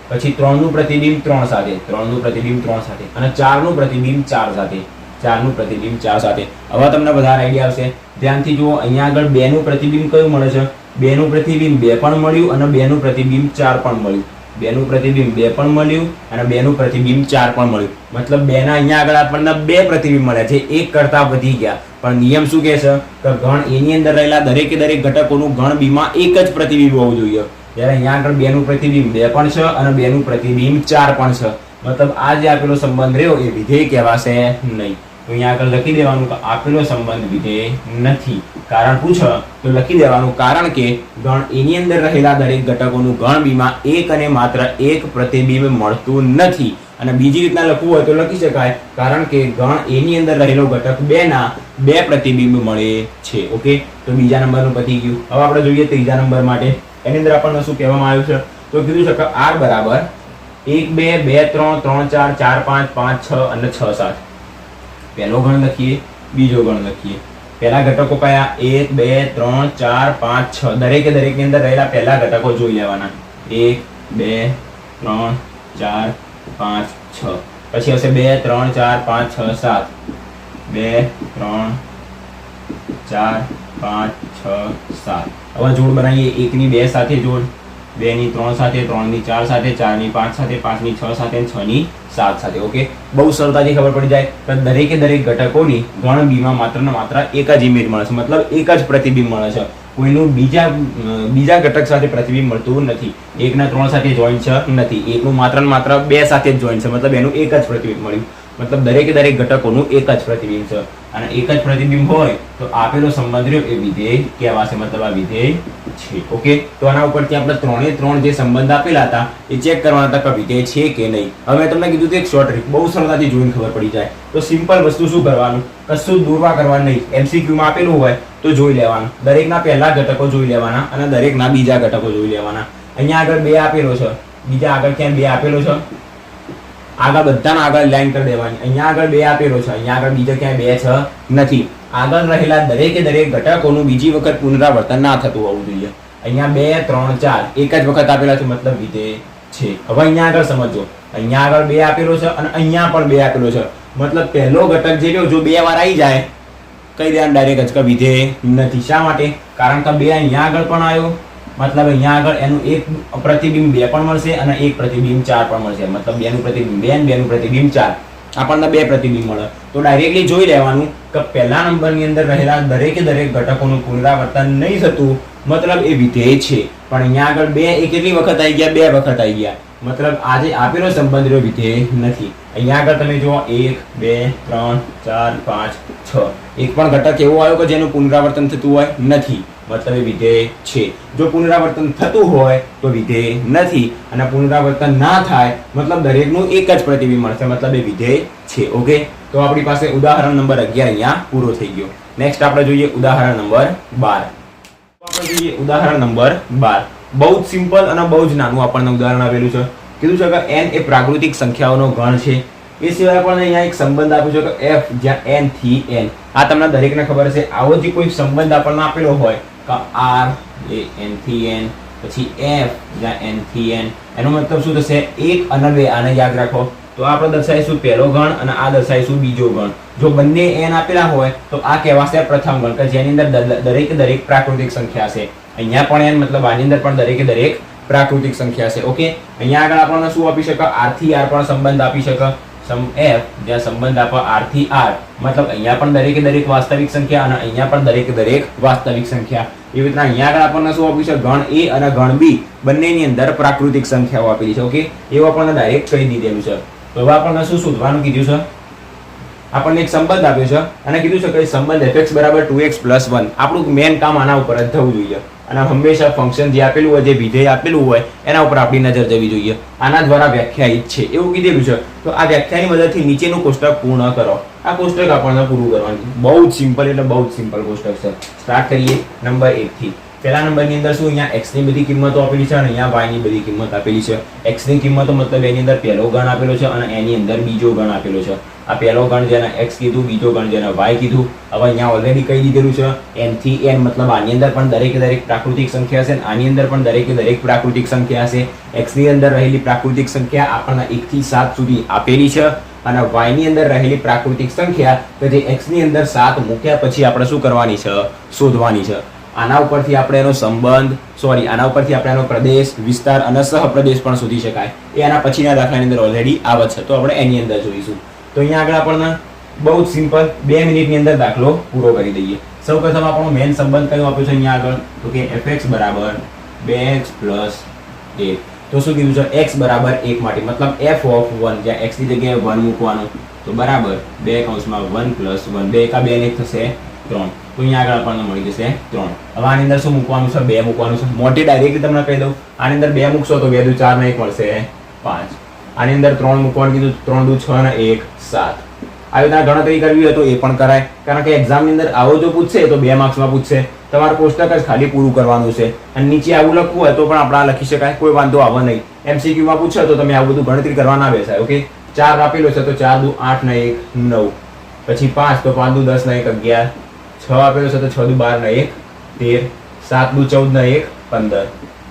પછી 3 નું પ્રતિબિંબ 3 સાથે, 3 નું પ્રતિબિંબ 3 સાથે અને 4 નું પ્રતિબિંબ 4 સાથે, 4 નું પ્રતિબિંબ 4 સાથે. હવે તમને વધારે આઈડિયા આવશે. ધ્યાનથી જુઓ, અહીંયા આગળ 2 નું પ્રતિબિંબ કયું મળે છે? 2 નું પ્રતિબિંબ 2 પણ મળ્યું અને 2 નું પ્રતિબિંબ 4 પણ મળ્યું. 2 નું પ્રતિબિંબ 2 પણ મળ્યું અને 2 નું પ્રતિબિંબ 4 પણ મળ્યું. મતલબ 2 ના અહીંયા આગળ આપણને 2 પ્રતિબિંબ મળ્યા છે, 1 કરતા વધી ગયા. પણ નિયમ શું કહે છે કે ગણ A ની અંદર રહેલા દરેકે દરેક ઘટકોનું ગણ B માં એક જ પ્રતિબિંબ હોવું જોઈએ. જ્યારે અહીંયા આગળ 2 નું પ્રતિબિંબ 2 પણ છે અને 2 નું પ્રતિબિંબ 4 પણ છે, મતલબ આ જે આપેલો સંબંધ રહ્યો એ વિધેય કહેવાશે નહીં. તો અહીંયા આગળ લખી દેવાનું કે આપેલો સંબંધ વિધેય નથી. કારણ પૂછો તો લખી દેવાનું કારણ કે ગણ A ની અંદર રહેલા દરેક ઘટકોનું ગણ B માં એક અને માત્ર એક પ્રતિબિંબ મળતું નથી. અને બીજી રીતના લખવું હોય તો લખી શકાય કારણ કે ગણ A ની અંદર રહેલો ઘટક 2 ના 2 પ્રતિબિંબ મળે છે. ઓકે, તો બીજા નંબરનું પતી ગયું. હવે આપણે જોઈએ ત્રીજા નંબર માટે. એની અંદર આપણને શું કહેવામાં આવ્યું છે? તો કીધું છે કે R બરાબર 1 2 2 3 3 4 4 5 5 6 અને 6 7. પહેલો ગણ લખીએ, બીજો ગણ લખીએ. પહેલા ઘટકો કયા? 1 2 3 4 5 6. દરેકે દરેકની અંદર રહેલા પહેલા ઘટકો જોઈ લેવાના. 1 2 3 4 5 6. પછી હશે 2 3 4 5 6 7. 2 3 4 5 6 7. હવે જોડ બનાવીએ. 1 ની 2 સાથે જોડ, 2 ની 3 સાથે, 3 ની 4 સાથે, 4 ની 5 સાથે, 5 ની 6 સાથે, 6 ની 7 સાથે. ઓકે, બહુ સરળતાથી ખબર પડી જાય કે દરેકે દરેક ઘટકોની ગણ B માં માત્ર ને માત્ર એક જ ઇમેજ મળે છે, મતલબ એક જ પ્રતિબિંબ મળે છે. કોઈનું બીજા ઘટક સાથે પ્રતિબિંબ મળતું નથી. 1 ના 3 સાથે જોઈન્ટ છે નથી, 1 નું માત્ર ને માત્ર 2 સાથે જ જોઈન્ટ છે, મતલબ એનું એક જ પ્રતિબિંબ મળ્યું. મતલબ દરેકે દરેક ઘટકોનું એક જ પ્રતિબિંબ છે. અને એક જ પ્રતિબિંબ હોય તો આપેલો સંબંધ રહ્યો એ વિધેય કહેવાશે, મતલબ આ વિધેય છે. ઓકે, તો આના ઉપરથી આપણે 3 એ 3 જે સંબંધ આપેલા હતા એ ચેક કરવાના હતા કે વિધેય છે કે નહીં. હવે મેં તમને કીધું એક શોર્ટ ટ્રીક, બહુ સરળતાથી જોઈને ખબર પડી જાય. તો સિમ્પલ વસ્તુ શું કરવાનું, કશું દૂરવા કરવાનું નહીં. MCQ માં આપેલું હોય તો જોઈ લેવાનું, દરેકના પહેલા ઘટકો જોઈ લેવાના અને દરેકના બીજા ઘટકો જોઈ લેવાના. અહીંયા આગળ 2 આપેલો છે, બીજા આગળ ક્યાં 2 આપેલો છે? આગળ બધાના આગળ લાઈન કરી દેવાની. અહીંયા આગળ 2 આપેલો છે, અહીંયા આગળ બીજા ક્યાંય 2 છે નથી. આગળ રહેલા દરેકે દરેક ઘટકોનું બીજી વખત પુનરાવર્તન ના થતું હોવું જોઈએ. અહીંયા 2 3 4 એક જ વખત આપેલા છે, મતલબ વિધેય છે. હવે અહીંયા આગળ સમજો, અહીંયા આગળ 2 આપેલો છે અને અહીંયા પણ 2 આપેલો છે, મતલબ પહેલો ઘટક જે રહ્યો જો 2 વાર આવી જાય કઈ દેવાનું ડાયરેક્ટ જ કે વિધેય નથી. શા માટે? કારણ કે 2 અહીંયા આગળ પણ આવ્યો, મતલબ અહીંયા આગળ એનું એક પ્રતિબિંબ 2 પણ મળશે અને એક પ્રતિબિંબ 4 પણ મળશે, મતલબ 2 નું પ્રતિબિંબ 2 અને 2 નું પ્રતિબિંબ 4. આપણને 2 પ્રતિબિંબ મળે તો ડાયરેક્ટલી જોઈ લેવાનું કે પહેલા નંબરની અંદર રહેલા દરેકે દરેક ઘટકોનું પુનરાવર્તન નહીં થતું, મતલબ એ વિધેય છે. પણ અહીંયા આગળ 2 એ કેટલી વખત આવી ગયા? 2 વખત આવી ગયા, મતલબ આજે આપેલો સંબંધ રહ્યો વિધેય નથી. અહીંયા આગળ તમે જુઓ 1 2 3 4 5 6. એક પણ ઘટક એવો આવ્યો કે જેનું પુનરાવર્તન થતું હોય? નથી, મતલબ એ વિધેય છે. જો પુનરાવર્તન થતું હોય તો વિધેય નથી, અને પુનરાવર્તન ના થાય મતલબ દરેકનું એક જ પ્રતિબિંબ મળશે, મતલબ એ વિધેય છે. ઓકે, તો આપણી પાસે ઉદાહરણ નંબર 11 અહીંયા પૂરો થઈ ગયો. નેક્સ્ટ આપણે જોઈએ ઉદાહરણ નંબર 12. આપણે જોઈએ ઉદાહરણ નંબર 12. બહુ જ સિમ્પલ અને બહુ જ નાનું આપણને ઉદાહરણ આવેલું છે. કીધું છે કે n એ પ્રાકૃતિક સંખ્યાઓનો ગણ છે. એ સિવાય આપણને અહીંયા એક સંબંધ આપ્યો છે કે f જ્યાં n થી n. આ તમને દરેકને ખબર છે. આવો જે કોઈ સંબંધ આપણને આપેલો હોય કે r એ n થી n, પછી f જ્યાં n થી n, એનો મતલબ શું થશે? 1 અને 2. આને યાદ રાખો. તો આપણે દર્શાવીશું પહેલો ગણ અને આ દર્શાવીશું બીજો ગણ. જો બંને n આપેલા હોય તો આ કહેવાશે પ્રથમ ગણ, કે જેની અંદર દરેકે દરેક પ્રાકૃતિક સંખ્યા છે. અહીંયા પણ n, મતલબ આની અંદર પણ દરેકે દરેક પ્રાકૃતિક સંખ્યા છે. ઓકે, અહીંયા આગળ આપણને શું આપી શકે? r થી r પણ સંબંધ આપી શકે. f જ્યાં સંબંધ આપો r થી r, મતલબ અહીંયા પણ દરેકે દરેક વાસ્તવિક સંખ્યા અને અહીંયા પણ દરેકે દરેક વાસ્તવિક સંખ્યા. એવી રીતના અહીંયા આગળ આપણને શું આપ્યું છે? ગણ a અને ગણ b બંનેની અંદર પ્રાકૃતિક સંખ્યાઓ આપેલી છે. ઓકે, એવું આપણને ડાયરેક્ટ કહી દીધેલું છે. તો હવે આપણને શું શોધવાનું કીધું છે? આપણને એક સંબંધ આપ્યો છે અને કીધું છે કે સંબંધ fx = 2x + 1. આપણું મેન કામ આના ઉપર જ થવું જોઈએ. અને હંમેશા ફંક્શન જે આપેલું હોય, જે વિધેય આપેલું હોય એના ઉપર આપણી નજર જવી જોઈએ. આના દ્વારા વ્યાખ્યાયિત છે એવું કીધેલું છે. તો આ વ્યાખ્યાની મદદથી નીચેનું કોષ્ટક પૂર્ણ કરો. આ કોષ્ટક આપણને પૂરું કરવાનું. બહુ જ સિમ્પલ, એટલે બહુ જ સિમ્પલ કોષ્ટક છે. સ્ટાર્ટ કરીએ નંબર 1 થી. પહેલા નંબરની અંદર શું? અહીંયા x ની બધી કિંમતો આપેલી છે અને અહીંયા y ની બધી કિંમત આપેલી છે. x ની કિંમતો મતલબ એની અંદર પહેલો ગણ આપેલો છે અને એની અંદર બીજો ગણ આપેલો છે. આ પહેલો ગણ જેને x કીધું, બીજો ગણ જેને y કીધું. હવે અહીંયા ઓલરેડી કહી દીધેલું છે n થી n, મતલબ આની અંદર પણ દરેકે દરેક પ્રાકૃતિક સંખ્યા છે, આની અંદર પણ દરેકે દરેક પ્રાકૃતિક સંખ્યા છે. x ની અંદર રહેલી પ્રાકૃતિક સંખ્યા આપણને 1 થી 7 સુધી આપેલી છે અને y ની અંદર રહેલી પ્રાકૃતિક સંખ્યા કે જે x ની અંદર 7 મૂક્યા પછી આપણે શું કરવાની છે? શોધવાની છે. આના ઉપરથી આપણે એનો સંબંધ, આના ઉપરથી આપણે એનો પ્રદેશ, વિસ્તાર અને સહપ્રદેશ પણ શોધી શકાય. એ આના પછીના દાખલાની અંદર ઓલરેડી આવે છે, તો આપણે એની અંદર જોઈશું. તો અહીંયા આગળ આપણને બહુ જ સિમ્પલ 2 મિનિટની અંદર દાખલો પૂરો કરી દઈએ. સૌપ્રથમ આપણો મેઇન સંબંધ કયો આપ્યો છે અહીંયા આગળ? તો કે fx = 2x પ્લસ 1. તો શું કીધું છે x બરાબર 1 માટે મતલબ f ઓફ 1 જ્યાં x ની જગ્યાએ 1 મૂકવાનું તો બરાબર 2 કૌંસમાં 1 પ્લસ 1 2 એકા 2 ને 1 થશે 3. તો અહીંયા આગળ આપણને મળી જશે 3. હવે આની અંદર શું મૂકવાનું છે 2 મૂકવાનું છે. મોટી ડાયરેક્ટલી તમને કહી દઉં આની અંદર 2 મૂકશો તો 2 દુ 4 ને 1 મળશે 5. આની અંદર 3 મૂકવાનું કીધું 3 દુ 6 ને 1 7. આવી રીતના ગણતરી કરવી હોય તો એ પણ કરાય કારણ કે એક્ઝામની અંદર આવો જો પૂછશે તો 2 માર્ક્સમાં પૂછશે. તમારે કોષ્ટક જ ખાલી પૂરું કરવાનું છે અને નીચે આવું લખવું હોય તો પણ આપણે લખી શકાય, કોઈ વાંધો આવે નહીં. MCQ માં પૂછે તો તમે આવું બધું ગણતરી કરવા ના બેસાય. ઓકે 4 આપેલો છે તો 4 દુ 8 ને 1 9, પછી 5 તો 5 દુ 10 ને 1 11, 6 આપેલો છે તો 6 દુ 12 ને 1 13, 7 દુ 14 ને 1 15.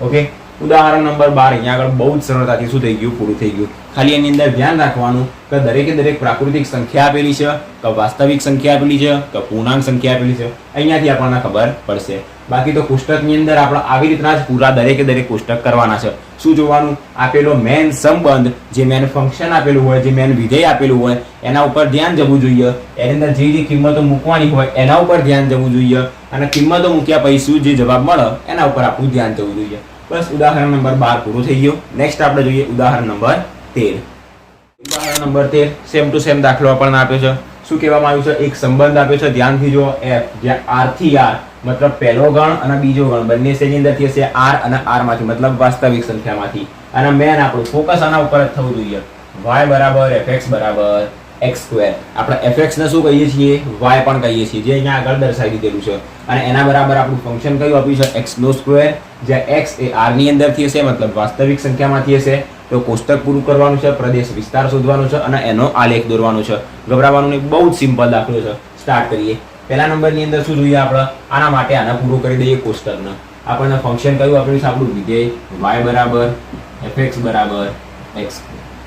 ઓકે ઉદાહરણ નંબર 12 અહીંયા આગળ બહુ જ સરળતાથી શું થઈ ગયું પૂરું થઈ ગયું. ખાલી એની અંદર ધ્યાન રાખવાનું કે દરેકે દરેક પ્રાકૃતિક સંખ્યા આપેલી છે કે વાસ્તવિક સંખ્યા આપેલી છે કે પૂર્ણાંક સંખ્યા આપેલી છે અહીંયાથી આપણને ખબર પડશે. બાકી તો કોષ્ટકની અંદર આપણે આવી રીતના જ પૂરા દરેકે દરેક કોષ્ટક કરવાના છે. શું જોવાનું આપેલો મેન સંબંધ જે મેન ફંક્શન આપેલું હોય જે મેન વિધેય આપેલું હોય એના ઉપર ધ્યાન જવું જોઈએ. એની અંદર જે કિંમતો મૂકવાની હોય એના ઉપર ધ્યાન જવું જોઈએ અને કિંમતો મૂક્યા પછી જે જવાબ મળે એના ઉપર આપણું ધ્યાન જવું જોઈએ. બસ ઉદાહરણ નંબર 12 પૂરું થઈ ગયું. નેક્સ્ટ આપણે જોઈએ ઉદાહરણ નંબર 13. ઉદાહરણ નંબર 13 સેમ ટુ સેમ દાખલો આપણને આપ્યો છે. શું કહેવામાં આવ્યું છે એક સંબંધ આપ્યો છે ધ્યાનથી જો f જ્યાં r થી r મતલબ પહેલો ગણ અને બીજો ગણ બંને શેની અંદરથી હશે r અને r માંથી મતલબ વાસ્તવિક સંખ્યામાંથી. અને મેન આપણું ફોકસ આના ઉપર જ થવું જોઈએ. y બરાબર fx બરાબર x². આપણે fx ને શું કહીએ છીએ y પણ કહીએ છીએ જે અહીંયા આગળ દર્શાવી દીધેલું છે. અને એના બરાબર આપણું ફંક્શન કયું આપ્યું છે x² જ્યાં x એ r ની અંદરથી હશે મતલબ વાસ્તવિક સંખ્યામાંથી હશે. તો કોષ્ટક પૂરું કરવાનું છે, પ્રદેશ વિસ્તાર શોધવાનો છે અને એનો આલેખ દોરવાનો છે. ગભરાવાનું નહીં, બહુ જ સિમ્પલ દાખલો છે. સ્ટાર્ટ કરીએ. પહેલા નંબરની અંદર શું જોઈએ આપણે આના માટે આને પૂરું કરી દઈએ કોષ્ટકને. આપણને ફંક્શન કયું આપેલું છે આપણું વિધેય y બરાબર fx બરાબર x.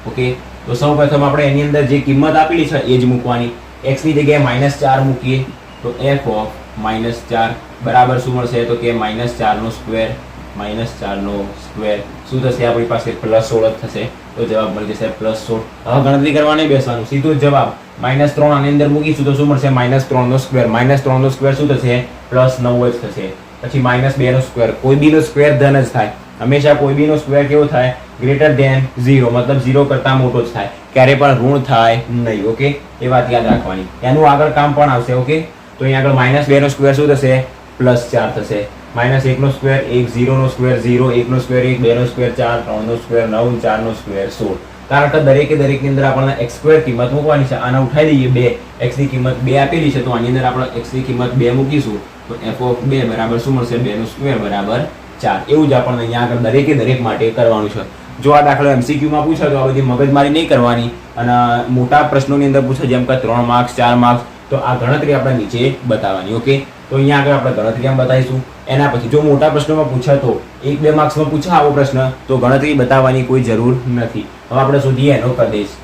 ઓકે તો સૌપ્રથમ આપણે એની અંદર જે કિંમત આપેલી છે એ જ મૂકવાની. x ની જગ્યાએ -4 મૂકીએ તો f ઓફ -4 બરાબર શું મળશે તો કે -4 નો સ્ક્વેર -4 નો સ્ક્વેર શું થશે આપણી પાસે +16 થશે. તો જવાબ મળી જશે +16. હવે ગણતરી કરવા નહીં બેસવાનું, સીધો જ જવાબ -3 આની અંદર મૂકીશું તો શું મળશે -3 નો સ્ક્વેર. -3 નો સ્ક્વેર શું થશે +9 જ થશે. પછી -2 નો સ્ક્વેર, કોઈ બી નો સ્ક્વેર ધન જ થાય. હંમેશા કોઈ બી નો સ્ક્વેર કેવો થાય ગ્રેટર ધેન 0 મતલબ 0 કરતા મોટો જ થાય, ક્યારે પણ ઋણ થાય નહીં. ઓકે એ વાત યાદ રાખવાની. એનું આગળ કામ પણ આવશે. ઓકે તો અહીંયા આગળ -2 નો સ્ક્વેર શું થશે +4 થશે. -1 નો સ્ક્વેર 1, 0 નો સ્ક્વેર 0, 1 નો સ્ક્વેર 1, 2 નો સ્ક્વેર 4, 3 નો સ્ક્વેર 9, 4 નો સ્ક્વેર 16. કારણ કે દરેકે દરેકની અંદર આપણને x² કિંમત મૂકવાની છે. આને ઉઠાઈ દઈએ 2, x ની કિંમત 2 આપેલી છે તો આની અંદર આપણે x ની કિંમત 2 મૂકીશું તો f ઓફ 2 બરાબર શું મળશે 2 નો સ્ક્વેર બરાબર 4. એવું જ આપણને અહીંયા આગળ દરેકે દરેક માટે કરવાનું છે. જો આ દાખલો MCQ માં પૂછે તો આ બધી મગજમારી નહીં કરવાની અને મોટા પ્રશ્નોની અંદર પૂછે જેમ કે 3 માર્ક્સ 4 માર્ક્સ તો આ ગણતરી આપણે નીચે બતાવવાની. ઓકે તો અહીંયા આગળ આપણે ગણતરી આમ બતાવીશું. એના પછી જો મોટા પ્રશ્નોમાં પૂછે તો 1-2 માર્ક્સમાં પૂછે આવો પ્રશ્ન તો ગણતરી બતાવવાની કોઈ જરૂર નથી. હવે આપણે શોધીએ એનો પ્રદેશ.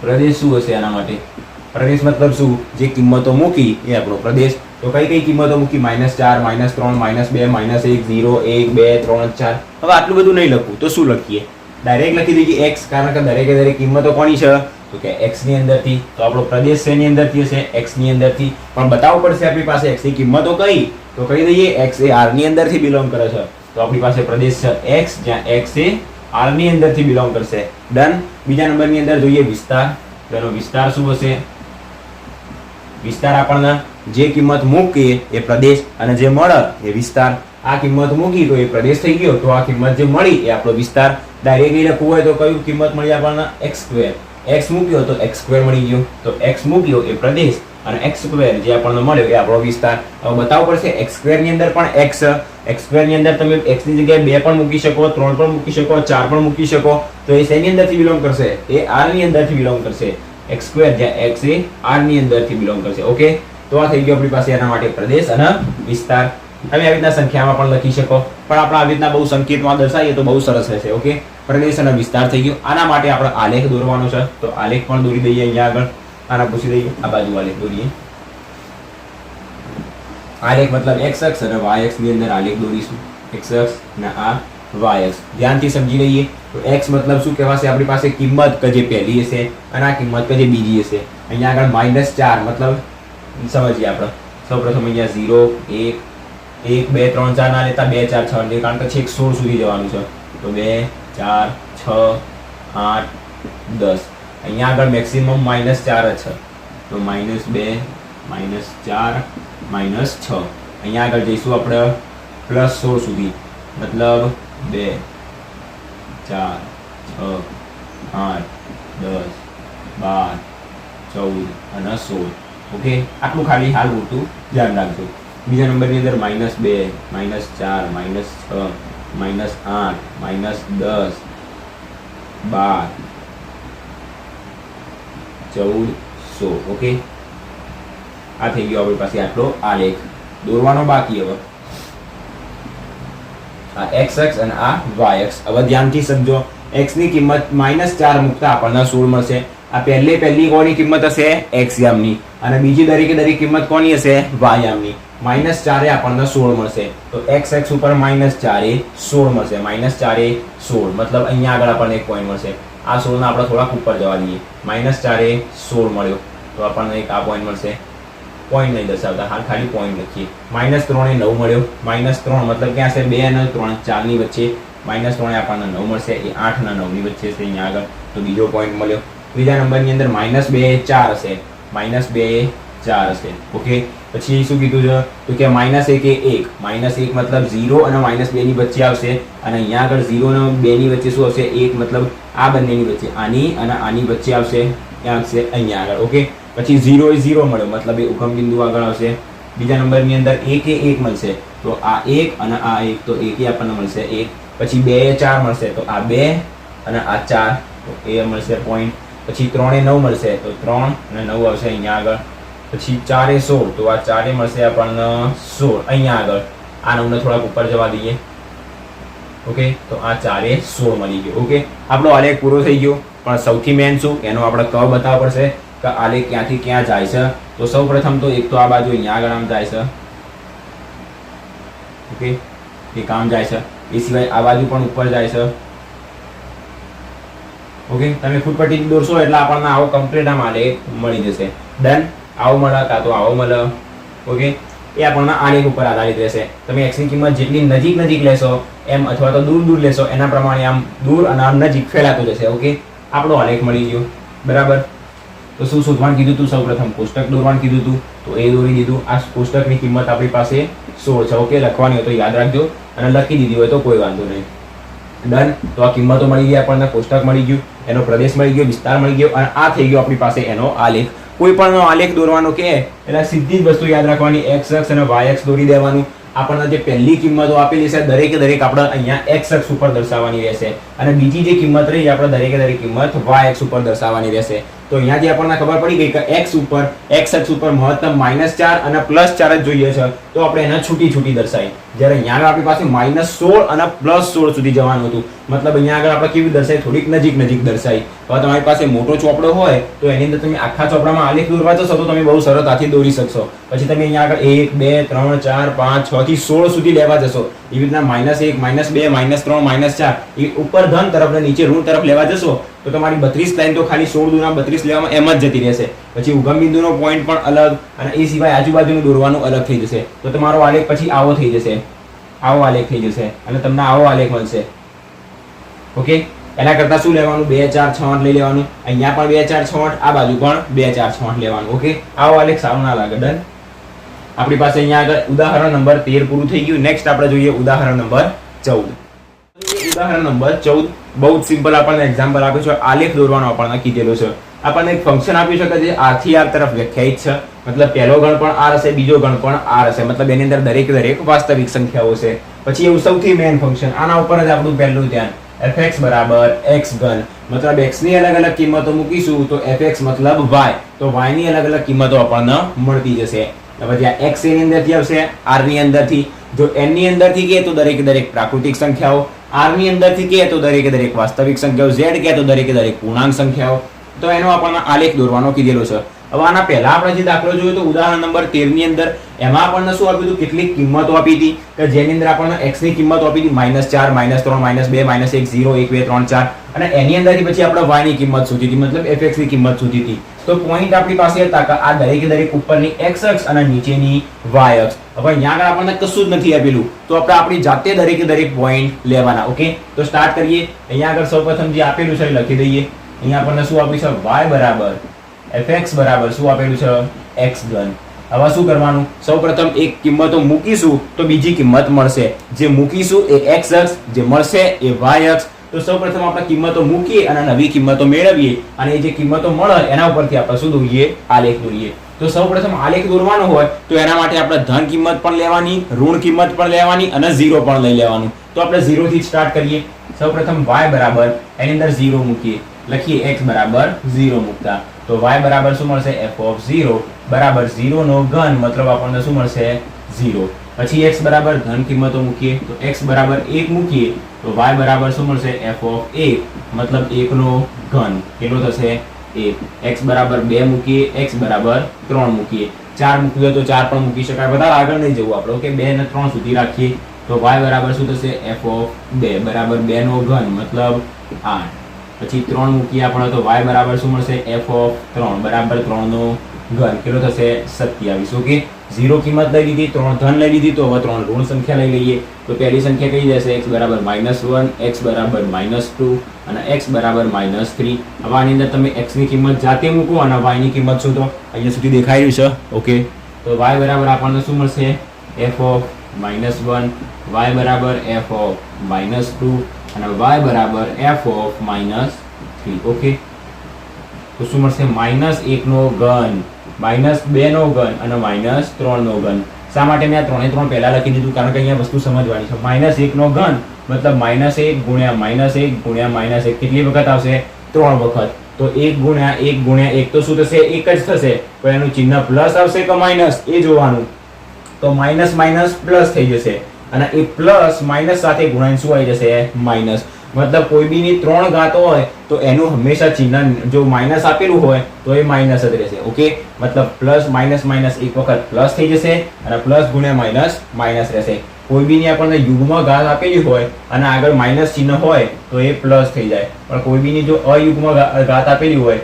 પ્રદેશ શું હશે આના માટે? પ્રદેશ મતલબ શું જે કિંમતો મૂકી એ આપણો પ્રદેશ. તો કઈ કઈ કિંમતો મૂકી -4 -3 -2 -1 0 1 2 3 4. હવે આટલું બધું નહીં લખવું તો શું લખીએ ડાયરેક્ટ લખી દઈએ x કારણ કે દરેકે દરેક કિંમતો કોની છે તો કે x ની અંદરથી. તો આપણો પ્રદેશ શેની અંદરથી હશે x ની અંદરથી. પણ બતાવવું પડશે આપણી પાસે x ની કિંમતો કઈ તો કહી દઈએ x એ r ની અંદરથી બિલોંગ કરે છે. તો આપણી પાસે પ્રદેશ છે x જ્યાં x એ r ની અંદરથી બિલોંગ કરશે. ડન. બીજા નંબરની અંદર જોઈએ વિસ્તાર. તેનો વિસ્તાર શું હશે? વિસ્તાર આપણને જે કિંમત મૂકીએ એ પ્રદેશ અને જે મળે એ વિસ્તાર. આ કિંમત મૂકી તો એ પ્રદેશ થઈ ગયો તો આ કિંમત જે મળી એ આપણો વિસ્તાર. ડાયરેક્ટલી લખવું હોય તો કયું કિંમત મળી આપણને x². x મૂક્યો તો x² મળી ગયો તો x મૂક્યો એ પ્રદેશ અને x² જે આપણને મળ્યો એ આપણો વિસ્તાર. હવે બતાવવું પડશે x² ની અંદર પણ x. x² ની અંદર તમે x ની જગ્યાએ 2 પણ મૂકી શકો, 3 પણ મૂકી શકો, 4 પણ મૂકી શકો. તો એ શેની અંદરથી બિલોંગ કરશે? એ r ની અંદરથી બિલોંગ કરશે. x² જ્યાં x એ r ની અંદરથી બિલોંગ કરશે. ઓકે તો આ થઈ ગયો આપણી પાસે એના માટે પ્રદેશ અને વિસ્તાર. તમે આવી રીતના સંખ્યામાં પણ લખી શકો પણ આપણે આવી રીતના બહુ સંકેતમાં દર્શાવીએ તો બહુ સરસ રહેશે. ઓકે પ્રદેશ અને વિસ્તાર થઈ ગયો. આના માટે આપણે આલેખ દોરવાનો છે તો આલેખ પણ દોરી દઈએ અહીંયા આગળ. આના પૂછી દઈએ આ બાજુ આલેખ દોરીએ. આલેખ મતલબ x અક્ષ અને y અક્ષ ની અંદર આલેખ દોરીશું. x અક્ષ અને આ y અક્ષ ધ્યાનથી સમજી લઈએ. તો x મતલબ શું કહેવાશે આપણી પાસે કિંમત કે જે પહેલી હશે અને આ કિંમત કે જે બીજી હશે. અહીંયા આગળ -4 મતલબ સમજીએ આપણે. સૌપ્રથમ અહીંયા 0 1 1 2 3 4 ના લેતા 2 4 6 એટલે કારણ કે છેક 16 સુધી જવાનું છે તો 2 4 6 8 10 અહીંયા આગળ મેક્સિમમ -4 જ છે તો -2 -4 -6 અહીંયા આગળ જઈશું આપણે +16 સુધી મતલબ 2 4 6 8 10 12 14 અને 16 ઓકે આટલું ખાલી હાલ પૂરતું ધ્યાન રાખજો બીજા નંબરની અંદર -2 -4 -6 -8 -10 12 14 16 ઓકે આ થઈ ગયો આપણી પાસે આટલો આલેખ દોરવાનો બાકી હવે આ x અક્ષ અને આ y અક્ષ હવે ધ્યાનથી સમજો x ની કિંમત -4 મૂકતા આપણને 16 મળશે આ પહેલી કોની કિંમત હશે x યામની અને બીજી દરેક કિંમત કોની હશે y યામની -4 એ આપણને 16 મળશે તો x અક્ષ ઉપર -4 એ 16 મળશે -4 એ 16 મતલબ અહીંયા આગળ આપણને એક પોઈન્ટ મળશે આ 16 ને આપણે થોડાક ઉપર જવા દઈએ -4 એ 16 મળ્યો તો આપણને એક આ પોઈન્ટ મળશે પોઈન્ટ નહીં દર્શાવતા હાલ ખાલી પોઈન્ટ લખીએ -3 એ 9 મળ્યો -3 મતલબ ક્યાં છે 2 અને 3 4 ની વચ્ચે -3 એ આપણને 9 મળશે એ 8 અને 9 ની વચ્ચે છે અહીંયા આગળ તો બીજો પોઈન્ટ મળ્યો બીજા નંબરની અંદર -2 એ 4 હશે -2 એ 4 હશે ઓકે પછી શું કીધું છે તો કે -1 એ 1 -1 મતલબ 0 અને -2 ની વચ્ચે આવશે અને અહીંયા આગળ 0 અને 2 ની વચ્ચે શું આવશે 1 મતલબ આ બંનેની વચ્ચે આની અને આની વચ્ચે આવશે ક્યાં આવશે અહીંયા આગળ ઓકે પછી 0 એ 0 મળ્યો મતલબ એ ઉગમ બિંદુ આગળ આવશે બીજા નંબરની અંદર 1 એ 1 મળશે તો આ 1 અને આ 1 તો 1 એ આપણને મળશે 1 પછી 2 એ 4 મળશે તો આ 2 અને આ 4 તો એ મળશે પોઈન્ટ પછી 3 એ 9 મળશે તો 3 અને 9 આવશે અહીંયા આગળ પછી 4 એ 16 તો આ 4 એ મળશે આપણને 16 અહીંયા આગળ આ 9 ને થોડાક ઉપર જવા દઈએ ઓકે તો આ 4 એ 16 મળી ગયો ઓકે આપણો આલેખ પૂરો થઈ ગયો પણ સૌથી મેન શું એનો આપણે કર્વ બતાવવો પડશે કે આલેખ ક્યાંથી ક્યાં જાય છે તો સૌપ્રથમ તો એક તો આ બાજુ અહીંયા આગળ આમ જાય છે ઓકે એક આમ જાય છે એ સિવાય આ બાજુ પણ ઉપર જાય છે ઓકે તમે ફૂટપટ્ટી દોરશો એટલે આપણને આવો કમ્પ્લીટ આમ આલેખ મળી જશે ડન આવો મળે કાં તો આવો મળે ઓકે એ આપણને આલેખ ઉપર આધારિત રહેશે તમે x ની કિંમત જેટલી નજીક લેશો એમ અથવા તો દૂર લેશો એના પ્રમાણે આમ દૂર અને આમ નજીક ફેલાતો જશે ઓકે આપણો આલેખ મળી ગયો બરાબર તો શું શોધવાનું કીધું હતું સૌપ્રથમ કોષ્ટક દોરવાનું કીધું હતું તો એ દોરી દીધું આ કોષ્ટકની કિંમત આપણી પાસે 16 છે ઓકે લખવાની હોય તો યાદ રાખજો અને લખી દીધી હોય તો કોઈ વાંધો નહીં ડન તો આ કિંમતો મળી ગઈ આપણને કોષ્ટક મળી ગયું એનો પ્રદેશ મળી ગયો વિસ્તાર મળી ગયો અને આ થઈ ગયો આપણી પાસે એનો આલેખ કોઈ પણ આલેખ દોરવાનો કે એટલે સીધી જ વસ્તુ યાદ રાખવાની x અક્ષ અને y અક્ષ દોરી દેવાનું આપણને જે પહેલી કિંમતો આપેલી છે દરેક આપણે અહીંયા x અક્ષ ઉપર દર્શાવવાની રહેશે અને બીજી જે કિંમત રહી આપણે દરેક કિંમત y અક્ષ ઉપર દર્શાવવાની રહેશે તો અહીંયાથી આપણને ખબર પડી ગઈ કે x અક્ષ ઉપર મહત્તમ -4 અને +4 જ જોઈએ છે તો આપણે એને છૂટી દર્શાવી જ્યારે અહીંયા આગળ આપણી પાસે -16 અને +16 સુધી જવાનું હતું મતલબ અહીંયા આગળ આપણે કેવી દર્શાવી થોડીક નજીક દર્શાવી હવે તમારી પાસે મોટો ચોપડો હોય તો એની અંદર તમે આખા ચોપડામાં આલેખ દોરવા જશો તો તમે બહુ સરળતાથી દોરી શકશો પછી તમે અહીંયા આગળ 1 2 3 4 5 6 થી 16 સુધી લેવા જશો એવી રીતના -1 -2 -3 -4 એ ઉપર ધન તરફ અને નીચે ઋણ તરફ લેવા જશો તો તમારી 32 લાઈન તો ખાલી 16 દુના 32 લેવામાં એમ જ જતી રહેશે પછી ઉગમ બિંદુનો પોઈન્ટ પણ અલગ અને એ સિવાય આજુબાજુનું દોરવાનું અલગ થઈ જશે તો તમારો આલેખ પછી આવો થઈ જશે આવો આલેખ થઈ જશે અને તમને આવો આલેખ મળશે ઓકે એના કરતા શું લેવાનું 2 4 6 8 લઈ લેવાનું અહીંયા પણ 2 4 6 8 આ બાજુ પણ 2 4 6 8 લેવાનું ઓકે આવો આલેખ સારું ના લાગે ડન આપણી પાસે અહીંયા આગળ ઉદાહરણ નંબર 13 પૂરું થઈ ગયું નેક્સ્ટ આપણે જોઈએ ઉદાહરણ નંબર 14 ઉદાહરણ નંબર 14 બહુ જ સિમ્પલ આપણને એક્ઝામ્પલ આપ્યું છે આલેખ દોરવાનો આપણને કીધેલું છે આપણને એક ફંક્શન આપ્યું છે કે જે r થી r તરફ વ્યાખ્યાયિત છે મતલબ પહેલો ગણ પણ r હશે બીજો ગણ પણ r હશે મતલબ એની અંદર દરેક વાસ્તવિક સંખ્યાઓ છે પછી એવું સૌથી મેઇન ફંક્શન આના ઉપર જ આપણું પહેલું ધ્યાન fx બરાબર x ઘન મતલબ x ની અલગ કિંમતો મૂકીશું તો fx મતલબ y તો y ની અલગ કિંમતો આપણને મળતી જશે હવે જ્યાં x ની અંદરથી આવશે r ની અંદરથી જો n ની અંદરથી કે તો દરેક પ્રાકૃતિક સંખ્યાઓ r ની અંદરથી કે તો દરેક વાસ્તવિક સંખ્યાઓ z કે તો દરેક પૂર્ણાંક સંખ્યાઓ તો એનો આપણને આલેખ દોરવાનો કીધેલો છે હવે આના પહેલા આપણે જે દાખલો જોયો તો ઉદાહરણ નંબર 13 ની અંદર એમાં આપણને શું આપ્યું હતું કેટલીક કિંમતો આપી હતી કે જેની અંદર આપણને x ની કિંમત આપી હતી -4 -3 -2 -1 0 1 2 3 4 અને એની અંદરથી પછી આપણે y ની કિંમત શોધી હતી મતલબ fx ની કિંમત શોધી હતી તો પોઈન્ટ આપણી પાસે હતા કે આ દરેક ઉપરની x અક્ષ અને નીચેની y અક્ષ હવે અહીંયા આગળ આપણને કશું જ નથી આપેલું, તો આપણે આપણી જાતે દરેકે દરેક પોઈન્ટ લેવાના. ઓકે, તો સ્ટાર્ટ કરીએ. અહીંયા આગળ સૌપ્રથમ જે આપેલું છે એ લખી દઈએ. અહીંયા આપણને શું આપ્યું છે? y બરાબર fx બરાબર શું આપેલું છે? x ઘન. હવે શું કરવાનું? સૌપ્રથમ એક કિંમતો મૂકીશું તો બીજી કિંમત મળશે. જે મૂકીશું એ x અક્ષ, જે મળશે એ y અક્ષ. તો સૌપ્રથમ આપણે કિંમતો મૂકીએ અને નવી કિંમતો મેળવીએ, અને જે કિંમતો મળે એના ઉપરથી આપણે શું દોરીએ? આલેખ દોરીએ. તો સૌપ્રથમ આલેખ દોરવાનો હોય તો એના માટે આપણે ધન કિંમત પણ લેવાની, ઋણ કિંમત પણ લેવાની અને 0 પણ લઈ લેવાનું. તો આપણે 0 થી સ્ટાર્ટ કરીએ. સૌપ્રથમ y બરાબર એની અંદર 0 મૂકીએ, લખીએ x બરાબર 0 મૂકતા. તો y બરાબર શું મળશે? f(0) બરાબર 0 નો ઘન, મતલબ આપણને શું મળશે? 0. પછી x બરાબર ધન કિંમતો મૂકીએ, તો x બરાબર 1 મૂકીએ તો y બરાબર શું મળશે? f(1) મતલબ 1 નો ઘન. કેટલો થશે? 1. x બરાબર 2 મૂકીએ, x બરાબર 3 મૂકીએ. 4 મૂકવું હોય તો 4 પણ મૂકી શકાય, બધા આગળ નહીં જવું આપણે. ઓકે, 2 ને 3 સુધી રાખીએ તો y બરાબર શું થશે? f(2) બરાબર 2 નો ઘન, મતલબ 8. પછી 3 મૂકીએ આપણે તો y બરાબર શું મળશે? f(3) બરાબર 3 નો ઘન. કેટલો થશે? 27. ઓકે, 0 કિંમત લઈ લીધી, 3 ધન લઈ લીધી, તો હવે 3 ઋણ સંખ્યા લઈ લઈએ. તો પહેલી સંખ્યા કઈ જશે? x બરાબર -1, x બરાબર -2 અને x બરાબર -3. હવે આની અંદર તમે x ની કિંમત જાતે મૂકો અને y ની કિંમત શું? તો અહીંયા સુધી દેખાઈ રહ્યું છે. ઓકે, તો y બરાબર આપણને શું મળશે? f(-1), y બરાબર f(-2) અને y બરાબર f(-3). ઓકે, તો શું મળશે? -1 નો ઘન, -2 નો ઘન અને -3 નો ઘન. શા માટે મેં આ 3 3 પહેલા લખી દીધું? કારણ કે અહીંયા વસ્તુ સમજવાની છે. -1 નો ઘન મતલબ -1 ગુણ્યા -1 ગુણ્યા -1 કેટલી વખત આવશે? 3 વખત. તો 1 ગુણ્યા 1 ગુણ્યા 1 તો શું થશે? 1 જ થશે, પણ એનું ચિહ્ન પ્લસ આવશે કે માઇનસ એ જોવાનું. તો માઇનસ માઇનસ પ્લસ થઈ જશે, અને એ પ્લસ માઇનસ સાથે ગુણાઈને શું આવી જશે? માઇનસ. મતલબ કોઈ બી ની 3 ઘાત હોય તો એનું હંમેશા ચિહ્ન જો માઇનસ આપેલું હોય તો એ માઇનસ જ રહેશે. ઓકે, મતલબ પ્લસ માઇનસ માઇનસ એક વખત પ્લસ થઈ જશે અને પ્લસ ગુણ્યા માઇનસ માઇનસ રહેશે. કોઈ બી ની આપણને યુગ્મ ઘાત આપેલી હોય અને આગળ માઇનસ ચિહ્ન હોય તો એ પ્લસ થઈ જાય, પણ કોઈ બી ની જો અયુગ્મ ઘાત આપેલી હોય,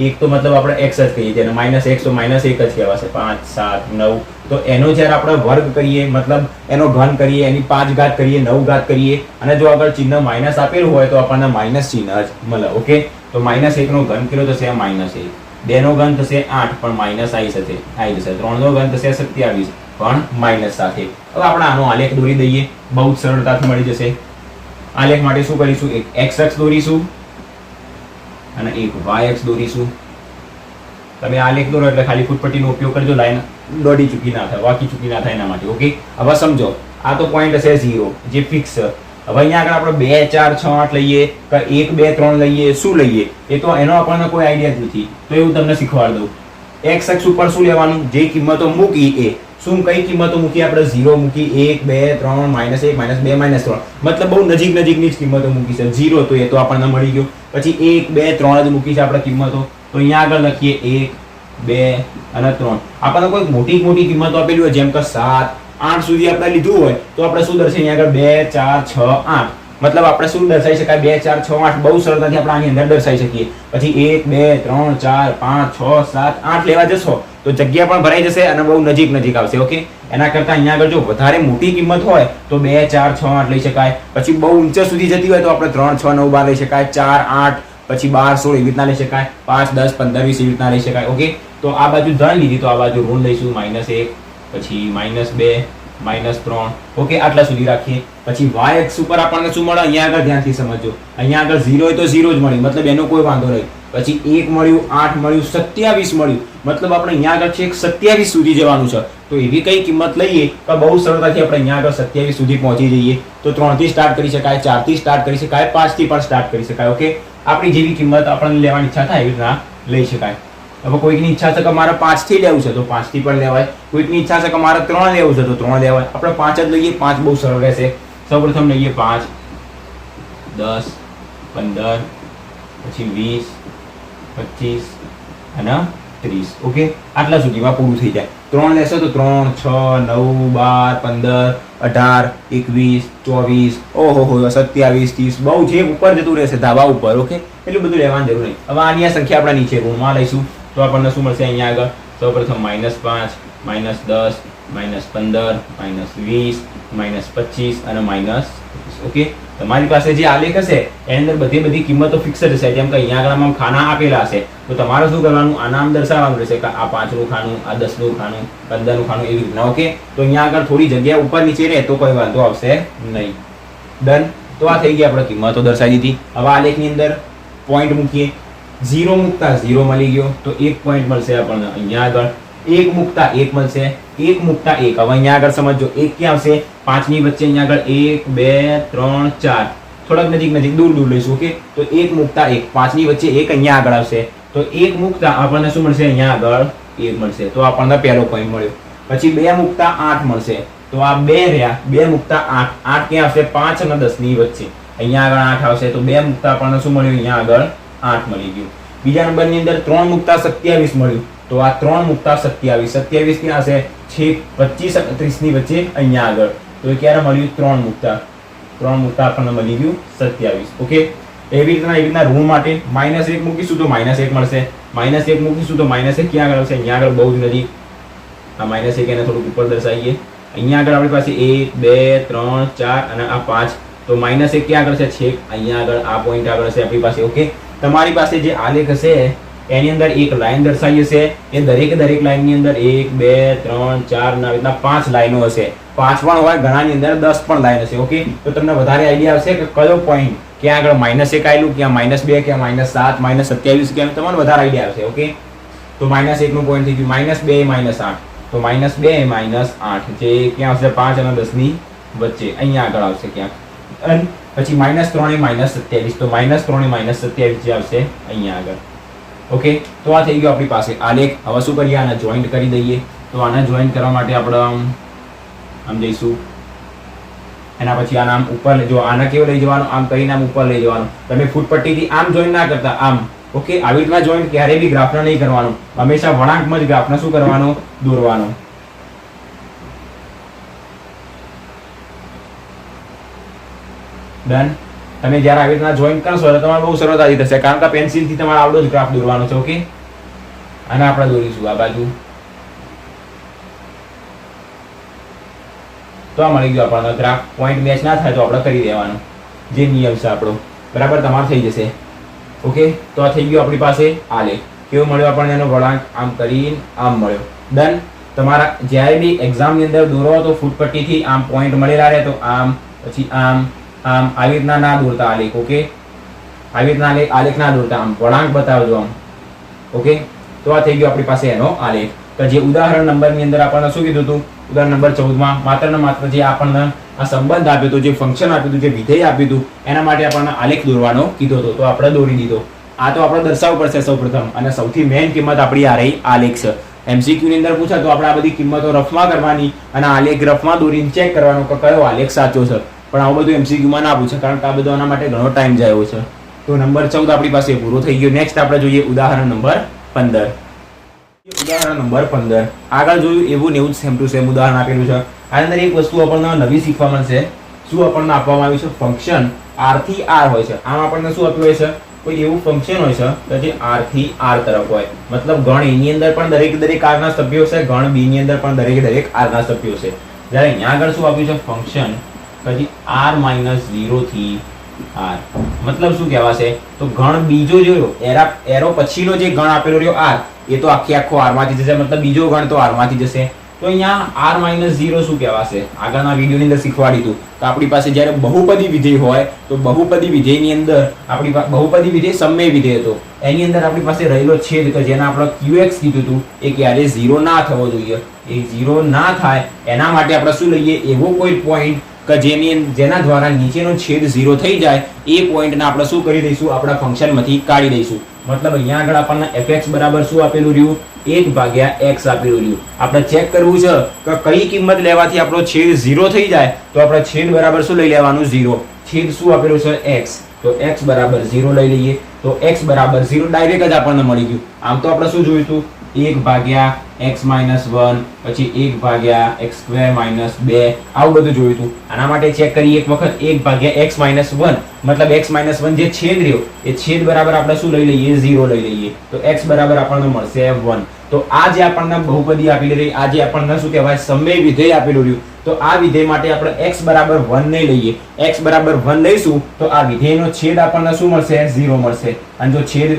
એક તો મતલબ આપણે x જ કહીએ છીએ અને -1 તો -1 જ કહેવાશે. 5 7 9 તો એનો જ્યારે આપણે વર્ગ કરીએ, મતલબ એનો ઘન કરીએ, એની 5 ઘાત કરીએ, 9 ઘાત કરીએ, અને જો આગળ ચિહ્ન માઇનસ આપેલું હોય તો આપણને માઇનસ ચિહ્ન જ મળે. ઓકે, તો -1 નો ઘન કેટલો થશે? -1. 2 નો ઘન થશે 8 પણ માઇનસ આવી જશે. 3 નો ઘન થશે 27 પણ માઇનસ સાથે. હવે આપણે આનો આલેખ દોરી દઈએ, બહુ જ સરળતાથી મળી જશે. આલેખ માટે શું કરીશું? એક x અક્ષ દોરીશું અને એક y અક્ષ દોરીશું. તમે આલેખ દોરો એટલે ખાલી ફૂટપટ્ટીનો ઉપયોગ કરજો, લાઈન દોડી ચૂકી ના થાય, વાકી ચૂકી ના થાય એના માટે. ઓકે, હવે સમજો આ તો પોઈન્ટ હશે 0 જે ફિક્સ છે. હવે અહીંયા આગળ આપણે 2 4 6 8 લઈએ કે 1 2 3 લઈએ, શું લઈએ એ તો એનો આપણને કોઈ આઈડિયા જ નથી. તો એવું તમને શીખવાડી દઉં. x અક્ષ ઉપર શું લેવાનું? જે કિંમતો મૂકી એ. શું કઈ કિંમતો મૂકી આપણે? 0 મૂકી, 1 2 3 -1 -2 -3, મતલબ બહુ નજીકની જ કિંમતો મૂકી છે. 0 તો એ તો આપણને મળી ગયો. પછી 1 2 3 જ મૂકી છે આપણે કિંમતો. તો અહીંયા આગળ લખીએ 1 2 અને 3. આપણને કોઈ મોટી કિંમતો આપેલી હોય, જેમ કે 7 8 સુધી આપણે લીધું હોય તો આપણે શું દર્શાવીએ? અહીંયા આગળ 2 4 6 8, મતલબ આપણે શું દર્શાવી શકાય? 2 4 6 8 બહુ સરળતાથી આપણે આની અંદર દર્શાવી શકીએ. પછી 1 2 3 4 5 6 7 8 લેવા જશો તો જગ્યા પણ ભરાઈ જશે અને બહુ નજીક આવશે. ઓકે, એના કરતા અહીંયા આગળ જો વધારે મોટી કિંમત હોય તો 2 4 6 8 લઈ શકાય. પછી બહુ ઊંચા સુધી જતી હોય તો આપણે 3 6 9 12 લઈ શકાય, 4 8 પછી 12 16 એવી રીતના લઈ શકાય, 5 10 15 20 એવી રીતના લઈ શકાય. ઓકે, તો આ બાજુ ધન લીધી તો આ બાજુ ઋણ લઈશું, -1 પછી -2 -3. ઓકે, આટલા સુધી રાખીએ. પછી y અક્ષ ઉપર આપણને શું મળે? અહીંયા આગળ ધ્યાનથી સમજો. અહીંયા આગળ 0 હોય તો 0 જ મળી, મતલબ એનો કોઈ વાંધો નહીં. પછી 1 મળ્યું, 8 મળ્યું, 27 મળ્યું, મતલબ આપણે અહીંયા આગળ છેક 27 સુધી જવાનું છે. તો એવી કઈ કિંમત લઈએ કે બહુ સરળતાથી આપણે અહીંયા આગળ 27 સુધી પહોંચી જઈએ. તો 3 થી સ્ટાર્ટ કરી શકાય, 4 થી સ્ટાર્ટ કરી શકાય, 5 થી પણ સ્ટાર્ટ કરી શકાય. ઓકે, આપણી જેવી કિંમત આપણને લેવાની ઈચ્છા થાય એવી રીતના લઈ શકાય. હવે કોઈકની ઈચ્છા છે કે મારે 5 થી લેવું છે તો 5 થી પણ લેવાય, કોઈકની ઈચ્છા છે કે મારે 3 લેવું છે તો 3 લેવાય. આપણે 5 જ લઈએ, 5 બહુ સરળ રહેશે. સૌપ્રથમ લઈએ 5 10 15 પછી 20 25 અને 30. ઓકે, આટલા સુધીમાં પૂરું થઈ જાય. 3 લેશો તો 3 6 9 12 15 18 21 24 ઓહો 27 30 બહુ જે ઉપર જતું રહેશે ધાબા ઉપર. ઓકે, એટલું બધું લેવાની જરૂર નહીં. હવે આની આ સંખ્યા આપણે નીચે ઋણમાં લઈશું તો આપણને શું મળશે? અહીંયા આગળ સૌપ્રથમ -5 -10 -15 -20 -25 અને -25. ઓકે, તમારી પાસે જે આલેખ હશે એની અંદર બધી કિંમતો ફિક્સ જ હશે. જેમ કે અહીંયા આગળ આમ ખાના આપેલા હશે તો તમારે શું કરવાનું, આના આમ દર્શાવવાનું રહેશે કે આ 5 નું ખાનું, આ 10 નું ખાનું, 15 નું ખાનું, એવી રીતના. ઓકે, તો અહીંયા આગળ થોડી જગ્યા ઉપર નીચે રહે તો કોઈ વાંધો આવશે નહીં. ડન. તો આ થઈ ગઈ આપણે કિંમતો દર્શાવી દીધી. હવે આલેખની અંદર પોઈન્ટ મૂકીએ. 0 મૂકતા 0 મળી ગયો તો 1 પોઈન્ટ મળશે આપણને. અહીંયા આગળ 1 મૂકતા 1 મળશે, 1 મૂકતા 1. હવે અહીંયા આગળ સમજો 1 ક્યાં આવશે, 5 ની વચ્ચે. અહીંયા આગળ 1 2 3 4 થોડાક નજીક દૂર લઈશું. ઓકે, તો 1 મૂકતા 1, 5 ની વચ્ચે 1 અહીંયા આગળ આવશે તો 1 મૂકતા આપણને શું મળશે, અહીંયા આગળ 1 મળશે. તો આપણને પહેલો પોઈન્ટ મળ્યો. પછી 2 મૂકતા 8 મળશે તો આ 2 રહ્યા. 2 મૂકતા 8, 8 ક્યાં આવશે, 5 અને 10 ની વચ્ચે. અહીંયા આગળ 8 આવશે તો 2 મૂકતા આપણને શું મળ્યું, અહીંયા આગળ 8 મળી ગયું. બીજા નંબરની અંદર 3 મૂકતા 27 મળ્યું તો આ 3 મૂકતા 27, 27 ક્યાં હશે, છેક 25 અને 30 ની વચ્ચે અહીંયા આગળ. તો એ ક્યારે મળ્યું, 3 મૂકતા આપણને મળી ગયું 27. ઓકે, એવી રીતના ઋણ માટે -1 મૂકીશું તો -1 મળશે. -1 મૂકીશું તો -1 ક્યાં આગળ આવશે, અહીંયા આગળ બહુ જ નજીક. આ -1 એને થોડુંક ઉપર દર્શાવીએ. અહીંયા આગળ આપણી પાસે 1 2 3 4 અને આ 5 તો -1 ક્યાં આગળ છે, છેક અહીંયા આગળ આ પોઈન્ટ આગળ છે આપણી પાસે. ઓકે, તમારી પાસે જે આલેખ હશે એની અંદર એક લાઈન દર્શાવી હશે. એ દરેક લાઈનની અંદર 1 2 3 4 ના રીતના 5 લાઈનો હશે. 5 પણ હોય, ઘણાની અંદર 10 પણ લાઈન હશે. ઓકે, તો તમને વધારે આઈડિયા આવશે કે કયો પોઈન્ટ ક્યાં આગળ -1 આવેલું, ક્યાં -2, ક્યાં -7, -27, ક્યાં તમને વધારે આઈડિયા આવશે. ઓકે, તો -1 નું પોઈન્ટ થઈ ગયું. -2 -8 તો -2 -8 જે ક્યાં આવશે, 5 અને 10 ની વચ્ચે અહીંયા આગળ આવશે ક્યાંક. અને પછી -3 -27 તો -3 -27 જે આવશે અહીંયા આગળ. ઓકે, તો આ થઈ ગયો આપણી પાસે આલેખ. હવે શું કરીએ, આને જોઈન્ટ કરી દઈએ. તો આને જોઈન્ટ કરવા માટે આપણે આમ જઈશું. એના પછી આને આમ ઉપર, જો આને કેવું લઈ જવાનું, આમ કરીને આમ ઉપર લઈ જવાનું. તમે ફૂટપટ્ટીથી આમ જોઈન્ટ ના કરતા, આમ. ઓકે, આવી રીતના જોઈન્ટ ક્યારેય બી ગ્રાફના નહીં કરવાનું. હંમેશા વળાંકમાં જ ગ્રાફને શું કરવાનો, દોરવાનો. ડન. તમે જ્યારે આવી રીતના જોઈન્ટ કરશો તો તમારે બહુ સરળતાથી થશે, કારણ કે પેન્સિલથી તમારે આવડો જ ગ્રાફ દોરવાનો છે. ઓકે, અને આપણે દોરીશું આ બાજુ. તો આ મળી ગયો આપણને ગ્રાફ. પોઈન્ટ મેચ ના થાય તો આપણે કરી દેવાનો, જે નિયમ છે આપણો. બરાબર, તમારે થઈ જશે. ઓકે, તો આ થઈ ગયો આપણી પાસે આલેખ. કેવો મળ્યો આપણને એનો વળાંક, આમ કરીને આમ મળ્યો. ડન. તમારા જ્યારે બી એક્ઝામની અંદર દોરો તો ફૂટપટ્ટીથી આમ પોઈન્ટ મળેલા રહે તો આમ, પછી આમ આવી રીતના ના દોરતા આલેખ. ઓકે, આવી રીતના આલેખ ના દોરતા, આમ વળાંક બતાવજો આમ. ઓકે, તો આ થઈ ગયો આપણી પાસે એનો આલેખ. તો જે ઉદાહરણ નંબરની અંદર આપણને શું કીધું હતું, ઉદાહરણ નંબર 14 માં માત્ર ને માત્ર જે આપણને આ સંબંધ આપ્યો હતો, જે ફંક્શન આપ્યું હતું, જે વિધેય આપ્યું હતું, એના માટે આપણને આલેખ દોરવાનો કીધો હતો. તો આપણે દોરી દીધો. આ તો આપણે દર્શાવવું પડશે સૌપ્રથમ, અને સૌથી મેઇન કિંમત આપણી આ રહી આલેખ છે. MCQ ની અંદર પૂછે તો આપણે આ બધી કિંમતો રફમાં કરવાની અને આલેખ રફમાં દોરીને ચેક કરવાનો કે કયો આલેખ સાચો છે. પણ આવું બધું MCQ માં ના પૂછે, કારણ કે આ બધું આના માટે ઘણો ટાઈમ જાય છે. તો નંબર 14 આપણી પાસે પૂરો થઈ ગયો. નેક્સ્ટ આપણે જોઈએ ઉદાહરણ નંબર 15. ઉદાહરણ નંબર 15 આગળ જોયું એવું ને એવું સેમ ટુ સેમ ઉદાહરણ આપેલું છે. આની અંદર એક વસ્તુ આપણને નવી શીખવા મળશે. શું આપણને આપવામાં આવ્યું છે, ફંક્શન r થી r હોય છે. આમ આપણને શું આપ્યું હોય છે, કોઈ એવું ફંક્શન હોય છે કે જે r થી r તરફ હોય. મતલબ ગણ a ની અંદર પણ દરેક r ના સભ્યો છે, ગણ b ની અંદર પણ દરેક r ના સભ્યો છે. જ્યારે અહીંયા આગળ શું આપ્યું છે, ફંક્શન પછી r - 0 થી r. મતલબ શું કહેવાશે, તો ગણ બીજો જોયો એરો પછીનો જે ગણ આપેલો રહ્યો r, એ તો આખો r માંથી જશે. મતલબ બીજો ગણ તો r માંથી જશે. તો અહીંયા r - 0 શું કહેવાશે, આગળના વિડીયોની અંદર શીખવાડી હતું. તો આપણી પાસે જ્યારે બહુપદી વિધેય હોય તો બહુપદી વિધેયની અંદર આપણી બહુપદી વિધેય સમય વિધેય હતો, એની અંદર આપણી પાસે રહેલો છેદ કે જેને આપણે qx કીધું હતું, એ ક્યારે 0 ના થવો જોઈએ. એ 0 ના થાય એના માટે આપણે શું લઈએ, એવો કોઈ પોઈન્ટ કે જેના દ્વારા નીચેનો છેદ 0 થઈ જાય, એ પોઈન્ટને આપણે શું કરી દઈશું, આપણા ફંક્શનમાંથી કાઢી દઈશું. મતલબ અહીંયા આગળ આપણને fx બરાબર શું આપેલું રહ્યું, 1/x આપેલું રહ્યું. આપણે ચેક કરવું છે કે કઈ કિંમત લેવાથી આપણો છેદ 0 થઈ જાય. તો આપણે છેદ બરાબર શું લઈ લેવાનું, 0. છેદ શું આપેલું છે, x. તો x બરાબર 0 લઈ લઈએ. તો x બરાબર 0 ડાયરેક્ટ જ આપણને મળી ગયું. આમ તો આપણે શું જોયું હતું, 1/x - 1 પછી 1/x² - 2 આવું બધું જોયું હતું. આના માટે ચેક કરીએ એક વખત. 1/x - 1 મતલબ x - 1 જે છેદ રહ્યો, એ છેદ બરાબર આપણે શું લઈ લઈએ, 0 લઈ લઈએ. તો x બરાબર આપણને મળશે 1. તો આ જે આપણને બહુપદી આપેલી રહી, આ જે આપણને શું કહેવાય સમય વિધેય આપેલું રહ્યું, તો આ વિધેય માટે આપણે x બરાબર 1 નહીં લઈએ. x બરાબર 1 લઈશું તો આ વિધેયનો છેદ આપણને શું મળશે? 0 મળશે. અને જો છેદ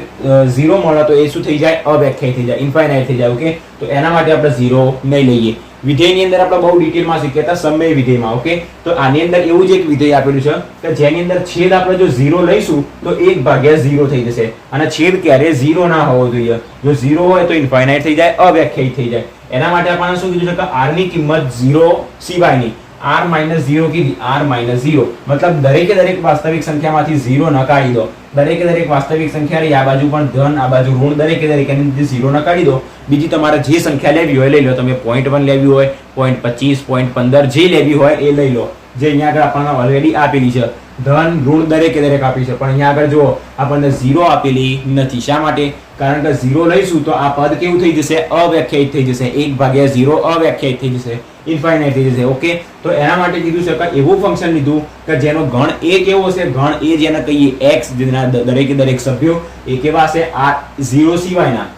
0 મળે તો એ શું થઈ જાય? અવ્યાખ્યાયિત થઈ જાય, ઇન્ફાઇનાઇટ થઈ જાય. ઓકે, તો એના માટે આપણે 0 નહીં લઈએ. વિધેયની અંદર આપણે બહુ ડિટેલમાં શીખ્યા હતા સમય વિધેયમાં. ઓકે, તો આની અંદર એવું જ એક વિધેય આપેલું છે કે જેની અંદર છેદ આપણે જો 0 લઈશું તો 1/0 થઈ જશે. અને છેદ ક્યારે 0 ના હોવો જોઈએ. જો 0 હોય તો ઇન્ફાઇનાઇટ થઈ જાય, અવ્યાખ્યાયિત થઈ જાય. એના માટે આપણને શું કીધું છે કે r ની કિંમત 0 સિવાયની, r - 0 કીધી, r - 0 મતલબ દરેકે દરેક વાસ્તવિક સંખ્યામાંથી 0 નકારી દો. દરેકે દરેક વાસ્તવિક સંખ્યા આ બાજુ પણ ધન, આ બાજુ ઋણ, દરેકે દરેક એની અંદર 0 નકારી દો. બીજી તમારે જે સંખ્યા લેવી હોય લઈ લો. તમે 0.1 લેવી હોય, 0.25, 0.15 જે લેવી હોય એ લઈ લો. જે અહીંયા આગળ આપણને ઓલરેડી આપેલી છે. ધન, ઋણ દરેકે દરેક આપી છે, પણ અહીંયા આગળ જો આપણને 0 આપેલી નથી. શા માટે? કારણ કે 0 લઈશું તો આ પદ કેવું થઈ જશે? અવ્યાખ્યાયિત થઈ જશે. 1/0 અવ્યાખ્યાયિત થઈ જશે, ઇન્ફાઇનાઇટ થઈ જશે. ઓકે, તો એના માટે કીધું છે કે એવું ફંક્શન લીધું કે જેનો ગણ a કેવો હશે? ગણ a જેને કહીએ x, જેના દરેકે દરેક સભ્યો એ કેવા હશે? આ 0 સિવાયના,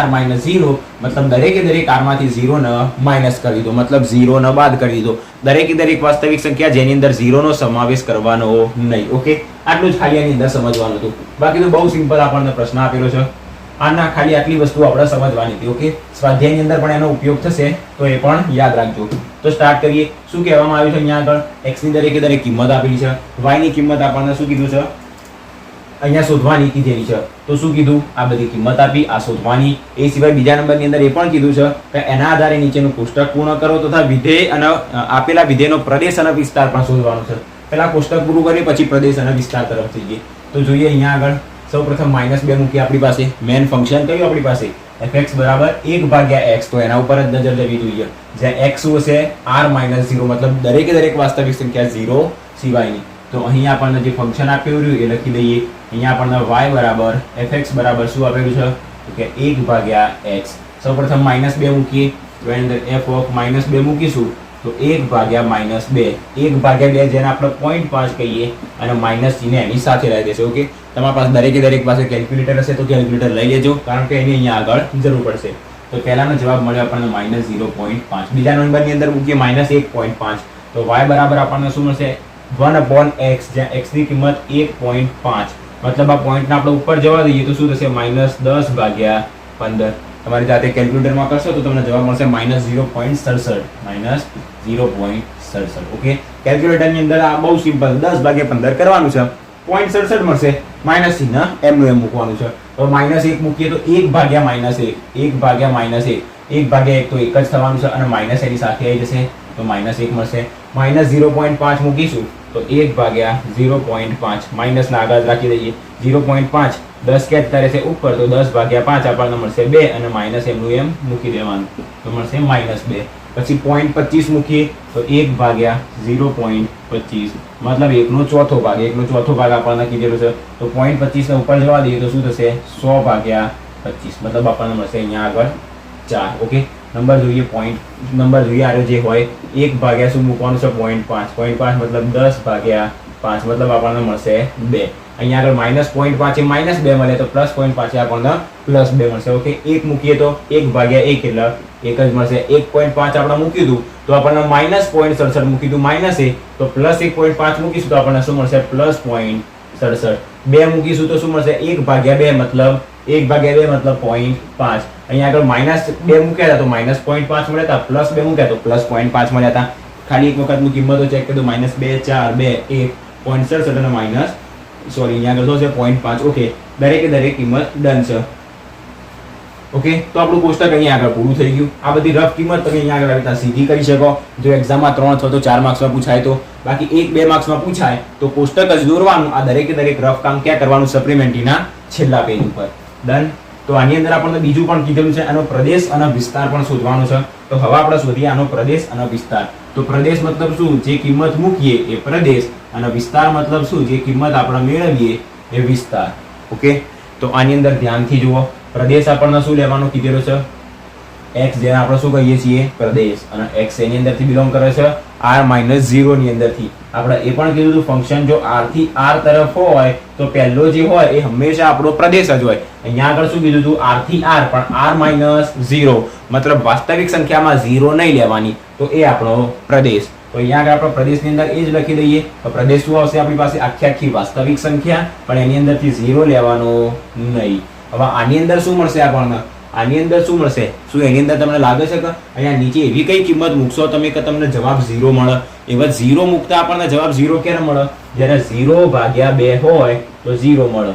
r - 0 મતલબ દરેકે દરેક r માંથી 0 ને માઇનસ કરી દો, મતલબ 0 ને બાદ કરી દો. દરેકે દરેક વાસ્તવિક સંખ્યા જેની અંદર 0 નો સમાવેશ કરવાનો નહીં. ઓકે, આટલું જ ખાલી આની અંદર સમજવાનું હતું. બાકી તો બહુ સિમ્પલ આપણને પ્રશ્ન આપેલો છે. આના ખાલી આટલી વસ્તુ આપણે સમજવાની હતી. ઓકે, સ્વાધ્યાયની અંદર પણ એનો ઉપયોગ થશે તો એ પણ યાદ રાખજો. તો સ્ટાર્ટ કરીએ. શું કહેવામાં આવ્યું છે અહીંયા આગળ? x ની દરેકે દરેક કિંમત આપેલી છે, y ની કિંમત આપણને શું કીધું છે? અહીંયા શોધવાની કીધેલી છે. તો શું કીધું? આ બધી કિંમત આપી, આ શોધવાની. એ સિવાય બીજા નંબરની અંદર એ પણ કીધું છે કે એના આધારે નીચેનું કોષ્ટક પૂર્ણ કરો તથા વિધેય અને આપેલા વિધેયનો પ્રદેશ અને વિસ્તાર પણ શોધવાનો છે. પહેલા કોષ્ટક પૂરું કરીએ પછી પ્રદેશ અને વિસ્તાર તરફ જઈએ. તો જોઈએ અહીંયા આગળ સૌપ્રથમ -2 મૂકીએ આપણી પાસે. મેન ફંક્શન કયું આપણી પાસે? fx બરાબર 1/x. તો એના ઉપર જ નજર લેવી જોઈએ. જ્યાં x શું હશે? r - 0 મતલબ દરેકે દરેક વાસ્તવિક સંખ્યા 0 સિવાયની. તો અહીંયા આપણને જે ફંક્શન આપેલું રહ્યું એ લખી દઈએ. અહીંયા આપણને y બરાબર fx બરાબર શું આપેલું છે? તો કે 1/x. સૌપ્રથમ -2 મૂકીએ તો એની અંદર f ઓફ -2 મૂકીશું તો 1/-2. 1/2 જેને આપણે 0.5 કહીએ અને માઇનસ ચિહ્ન એની સાથે લઈ દેશે. ઓકે, તમારા પાસે દરેકે દરેક પાસે કેલ્ક્યુલેટર હશે તો કેલ્ક્યુલેટર લઈ લેજો, કારણ કે એની અહીંયા આગળ જરૂર પડશે. તો પહેલાનો જવાબ મળ્યો આપણને -0.5. બીજા નંબરની અંદર મૂકીએ -1.5. તો y બરાબર આપણને શું મળશે? 1/x, જ્યાં x ની કિંમત 1.5. મતલબ આ પોઈન્ટને આપણે ઉપર જવા દઈએ તો શું થશે? -10/15. તમારી જાતે કેલ્ક્યુલેટરમાં કરશો તો તમને જવાબ મળશે -0.67. -0.67. ઓકે, કેલ્ક્યુલેટરની અંદર આ બહુ સિમ્પલ, 10/15 કરવાનું છે, 0.67 મળશે. માઇનસ ચિહ્ન એમનું એમ મૂકવાનું છે. તો -1 મૂકીએ તો 1/-1. 1/-1. 1/1 તો 1 જ થવાનું છે અને માઇનસ એની સાથે આવી જશે તો -1 મળશે. -0.5 મૂકીશું તો 1/0.5. માઇનસ ના આગળ રાખી દઈએ. 0.5 10 કેચ કરે છે ઉપર તો 10/5 આપણને મળશે 2 અને માઇનસ એમનું એમ મૂકી દેવાનું તો મળશે -2. પછી 0.25 મૂકીએ તો 1/0.25 મતલબ 1/4 ભાગ. 1/4 ભાગ આપણને કીધેલું છે તો 0.25 ને ઉપર જવા દઈએ તો શું થશે? 100/25 મતલબ આપણને મળશે અહીંયા આગળ 4. ઓકે, નંબર જોઈએ. પોઈન્ટ નંબર જોઈએ આરે જે હોય 1/ શું મૂકવાનું છે? 0.5. 0.5 મતલબ 10/5 મતલબ આપણને મળશે 2. અહીંયા આગળ -0.5 એ -2 મળે તો +0.5 આપણને +2 મળશે. ઓકે, 1 મૂકીએ તો 1/1 એટલે 1 જ મળશે. 1.5 આપણે મૂક્યું હતું તો આપણને -0.67 મૂક્યું હતું -1 તો +1.5 મૂકીશું તો આપણને શું મળશે? +0.67. 2 મૂકીશું તો શું મળશે? 1/2 મતલબ 1/2 મતલબ 0.5. અહીંયા આગળ -2 મૂક્યા હતા તો -0.5 મળ્યા હતા, +2 મૂક્યા તો +0.5 મળ્યા હતા. ખાલી એક વખતનું કિંમતો ચેક કરી દો. -2 4 2 1 0.67 અને અહીંયા આગળ શું છે? 0.5. ઓકે, દરેકે દરેક કિંમત ડન છે. ઓકે, તો આપણું કોષ્ટક અહીંયા આગળ પૂરું થઈ ગયું. આ બધી રફ કિંમત તમે અહીંયા આગળ આવી રીતે સીધી કરી શકો જો એક્ઝામમાં 3 અથવા તો 4 માર્ક્સમાં પૂછાય તો. બાકી 1-2 માર્ક્સમાં પૂછાય તો કોષ્ટક જ દોરવાનું. આ દરેકે દરેક રફ કામ ક્યાં કરવાનું? સપ્લિમેન્ટરીના છેલ્લા પેજ ઉપર. ડન. તો આની અંદર આપણને બીજું પણ કીધેલું છે, આનો પ્રદેશ અને વિસ્તાર પણ શોધવાનો છે. તો હવે આપણે શોધીએ આનો પ્રદેશ અને વિસ્તાર. તો પ્રદેશ મતલબ શું? જે કિંમત મૂકીએ એ પ્રદેશ, અને વિસ્તાર મતલબ શું? જે કિંમત આપણે મેળવીએ એ વિસ્તાર. ઓકે, તો આની અંદર ધ્યાનથી જુઓ. પ્રદેશ આપણને શું લેવાનો કીધેલો છે? x જેને આપણે શું કહીએ છીએ પ્રદેશ, અને x એની અંદરથી બિલોંગ કરે છે r-0 ની અંદરથી. આપણે એ પણ કીધું હતું ફંક્શન જો r થી r તરફ હોય તો પહેલો જે હોય એ હંમેશા આપણો પ્રદેશ જ હોય. અહીંયા આગળ શું કીધું હતું r થી r, પણ r-0 મતલબ વાસ્તવિક સંખ્યામાં 0 નહીં લેવાની, તો એ આપણો પ્રદેશ. તો અહીંયા આગળ આપણે પ્રદેશની અંદર એ જ લખી દઈએ. તો પ્રદેશ શું આવશે આપણી પાસે? આખી વાસ્તવિક સંખ્યા, પણ એની અંદરથી 0 લેવાનો નહીં. હવે આની અંદર શું મળશે આપણને? આની અંદર શું મળશે? શું એની અંદર તમને લાગે છે કે અહીંયા નીચે એવી કઈ કિંમત મૂકશો તમે કે તમને જવાબ 0 મળે? એવા 0 મૂકતા આપણને જવાબ 0 ક્યારે મળે? જ્યારે 0/2 હોય તો 0 મળે.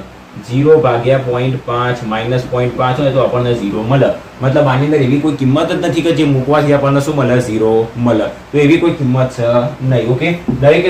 0/0.5 -0.5 હોય તો આપણને 0 મળે. મતલબ આની અંદર એવી કોઈ કિંમત જ નથી કે જે મૂકવાથી આપણને શું મળે? 0 મળે. તો એવી કોઈ કિંમત છે નહીં. ઓકે,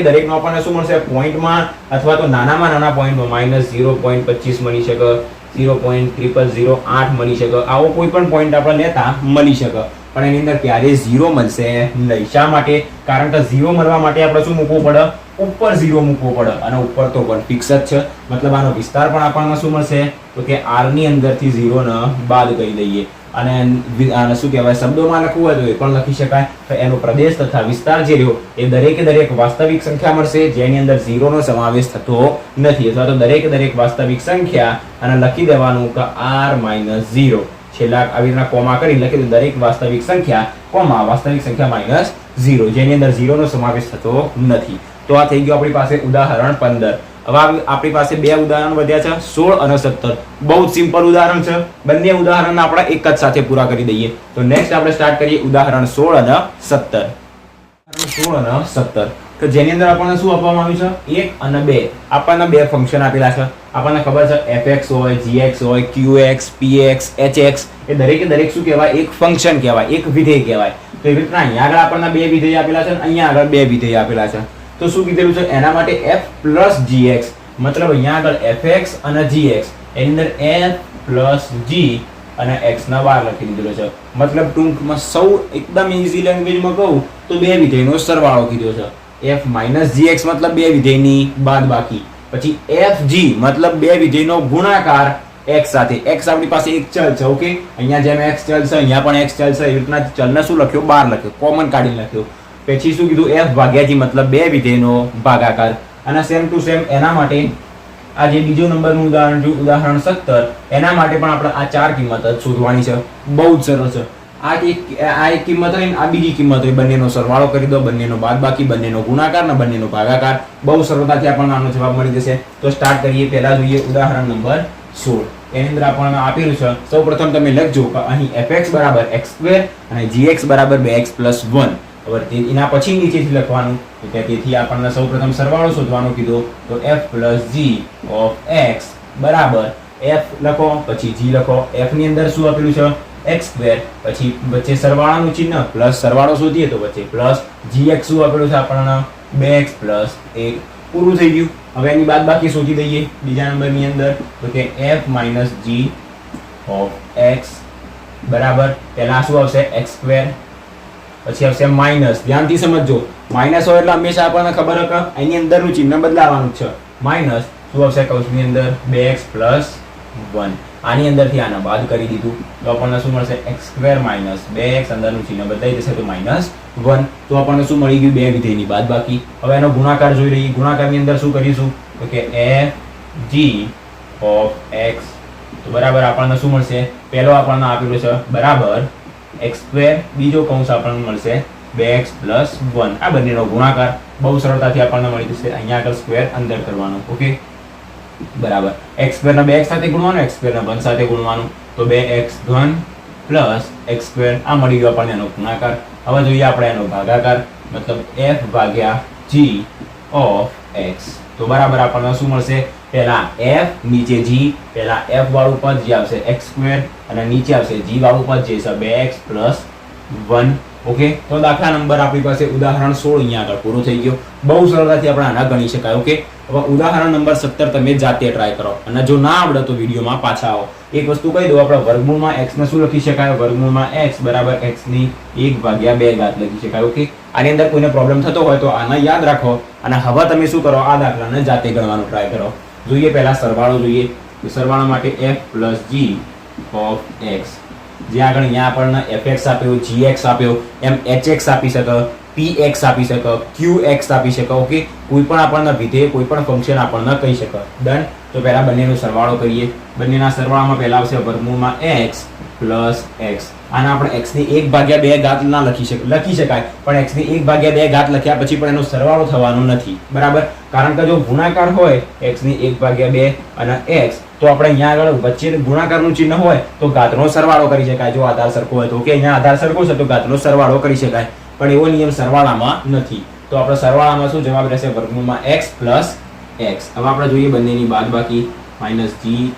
દરેકનો આપણને શું મળશે? પોઈન્ટમાં અથવા તો નાનામાં નાના પોઈન્ટમાં -0.25 મળી શકે, 0.0008 મળી શકે. આવો કોઈ પણ પોઈન્ટ આપણે લેતા મળી શકે, પણ એની અંદર ક્યારેય 0 મળશે નહીં. શા માટે? કારણ કે 0 મળવા માટે આપણે શું મૂકવું પડે? ઉપર 0 મૂકવો પડે, અને ઉપર તો પણ ફિક્સ જ છે. મતલબ આનો વિસ્તાર પણ આપણને શું મળશે? તો કે r ની અંદરથી 0 ને બાદ કરી દઈએ. અને શું કહેવાય, શબ્દોમાં લખવું હોય તો એ પણ લખી શકાય. તો એનો પ્રદેશ તથા વિસ્તાર જે રહ્યો એ દરેક વાસ્તવિક સંખ્યા મળશે જેની અંદર 0 નો સમાવેશ થતો નથી, અથવા તો દરેક વાસ્તવિક સંખ્યા અને લખી દેવાનું કે r-0. છેલ્લા આવી રીતના કોમા કરી લખી દો દરેક વાસ્તવિક સંખ્યા કોમા વાસ્તવિક સંખ્યા -0 જેની અંદર 0 નો સમાવેશ થતો નથી. તો આ થઈ ગયું આપણી પાસે ઉદાહરણ 15. હવે આપણી પાસે બે ઉદાહરણ વધ્યા છે, 16 અને 17. બહુ જ સિમ્પલ ઉદાહરણ છે. બંને ઉદાહરણ આપણે એક જ સાથે પૂરા કરી દઈએ. તો નેક્સ્ટ આપણે સ્ટાર્ટ કરીએ ઉદાહરણ 16 અને 17. 16 અને 17 કે જેની અંદર આપણને શું આપવામાં આવ્યું છે? 1 અને 2. આપણને બે ફંક્શન આપેલા છે. આપણને ખબર છે fx હોય, gx હોય, qx, px, hx એ દરેક શું કહેવાય? એક ફંક્શન કહેવાય, એક વિધેય કહેવાય. તો એવી રીતના અહીંયા આગળ આપણને બે વિધેય આપેલા છે અને અહીંયા આગળ બે વિધેય આપેલા છે. તો શું કીધેલું છે? એના માટે f plus gx, મતલબ અહીંયા આગળ fx અને gx, એની અંદર f plus g અને x ના બાર લખી દીધેલો છે. મતલબ ટૂંકમાં સૌ એકદમ ઈઝી લેંગ્વેજમાં કહું તો બે વિધેયનો સરવાળો કીધો છે. f minus gx મતલબ બે વિધેયની બાદબાકી, પછી fg મતલબ બે વિધેયનો ગુણાકાર x સાથે. x આપણી પાસે એક ચલ છે. ઓકે, અહીંયા જેમ x ચલ છે અહીંયા પણ x ચલ છે. એવી રીતના ચલને શું લખ્યો? બાર લખ્યો, કોમન કાઢી લખ્યો. પછી શું કીધું? f ભાગ્યા g મતલબ બે વિધેયનો ભાગાકાર. અને સેમ ટુ સેમ એના માટે આ જે બીજો નંબરનું ઉદાહરણ છે, ઉદાહરણ 17, એના માટે પણ આપણે આ ચાર કિંમત જ શોધવાની છે. બહુ જ સરળ છે. આ એક કિંમત હોય ને આ બીજી કિંમત હોય, બંનેનો સરવાળો કરી દો, બંનેનો બાદબાકી, બંનેનો ગુણાકાર અને બંનેનો ભાગાકાર. બહુ સરળતાથી આપણને આનો જવાબ મળી જશે. તો સ્ટાર્ટ કરીએ. પહેલા જોઈએ ઉદાહરણ નંબર 16. એની અંદર આપણને આપેલું છે, સૌપ્રથમ તમે લખજો કે અહીં fx બરાબર x² અને gx બરાબર 2x + 1. હવે એના પછી નીચેથી લખવાનું, તેથી આપણને સૌપ્રથમ સરવાળો શોધવાનો કીધો. તો f + g of x બરાબર f લખો, પછી g લખો. f ની અંદર શું આપેલું છે? x², પછી વચ્ચે સરવાળાનું ચિહ્ન પ્લસ સરવાળો શોધીએ તો વચ્ચે પ્લસ gx શું આપેલું છે આપણને? 2x + 1. પૂરું થઈ ગયું. હવે એની બાદબાકી શોધી દઈએ બીજા નંબરની અંદર. તો કે f - g of x બરાબર પહેલા શું આવશે? x², પછી આવશે માઇનસ. ધ્યાનથી સમજજો, માઇનસ હોય એટલે હંમેશા આપણને ખબર હોય કે એની અંદરનું ચિહ્ન બદલાવાનું છે. માઇનસ શું આવશે કૌંસની અંદર? 2x + 1. આની અંદરથી આને બાદ કરી દીધું તો આપણને શું મળશે? x² - 2x, અંદરનું ચિહ્ન બદલાઈ જશે તો -1. તો આપણને શું મળી ગયું? બે વિધેયની બાદબાકી. હવે એનો ગુણાકાર જોઈ લઈએ. ગુણાકારની અંદર શું કરીશું? તો કે fg of x તો બરાબર આપણને શું મળશે? પહેલો આપણને આપેલું છે બરાબર x², બીજો કૌંસ આપણને મળશે 2x + 1. આ બંનેનો ગુણાકાર બહુ સરળતાથી આપણને મળી જશે. અહીંયા આગળ સ્ક્વેર અંદર કરવાનો. ઓકે, બરાબર. x² ને 2x સાથે ગુણવાનું, x² ને 1 સાથે ગુણવાનું. તો 2x³ + x². આ મળી ગયો આપણને એનો ગુણાકાર. હવે જોઈએ આપણે એનો ભાગાકાર, મતલબ f ભાગ્યા g of x. તો બરાબર આપણને શું મળશે? પહેલા f, નીચે g. પહેલા f વાળું પદ જે આવશે x² અને નીચે આવશે g વાળું પદ જે છે 2x + 1. ઓકે, તો દાખલા નંબર આપણી પાસે ઉદાહરણ 16 અહીંયા આગળ પૂરો થઈ ગયો. બહુ સરળતાથી આપણે આના ગણી શકાય. ઓકે, હવે ઉદાહરણ નંબર 17 તમે જાતે ટ્રાય કરો, અને જો ના આવડે તો વિડીયોમાં પાછા આવો. એક વસ્તુ કહી દો, આપણે વર્ગમૂળમાં x ને શું લખી શકાય? વર્ગમૂળમાં x બરાબર x ની 1/2 લખી શકાય. ઓકે, આની અંદર કોઈને પ્રોબ્લેમ થતો હોય તો આને યાદ રાખો, અને હવે તમે શું કરો? આ દાખલાને જાતે ગણવાનું ટ્રાય કરો. જોઈએ પહેલા સરવાળો જોઈએ. સરવાળા માટે f + g of x જે આગળ અહીંયા આપણને fx આપ્યો, gx આપ્યો, એમ hx આપી શકે, px આપી શકે, qx આપી શકે. ઓકે, કોઈ પણ આપણને વિધેય, કોઈ પણ ફંક્શન આપણને કહી શકે. ડન. તો પહેલા બંનેનો સરવાળો કરીએ. બંનેના સરવાળામાં પહેલા આવશે વર્ગમૂળમાં x પ્લસ x. આને આપણે x ની 1/2 ઘાત ના લખી શકાય, પણ x ની 1/2 ઘાત લખ્યા પછી પણ એનો સરવાળો થવાનો નથી. બરાબર, કારણ કે જો ગુણાકાર હોય x ની 1/2 અને x, તો આપણે અહીંયા આગળ વચ્ચે ગુણાકારનું ચિહ્ન હોય તો ઘાતનો સરવાળો કરી શકાય. જો આધાર સરખો હોય તો કે અહીંયા આધાર સરખો છે તો ઘાતનો સરવાળો કરી શકાય, પણ એવો નિયમ સરવાળામાં નથી. તો આપણે સરવાળામાં શું જવાબ રહેશે? વર્ગમૂળમાં x પ્લસ x. હવે આપણે જોઈએ બંનેની બાદબાકી, -g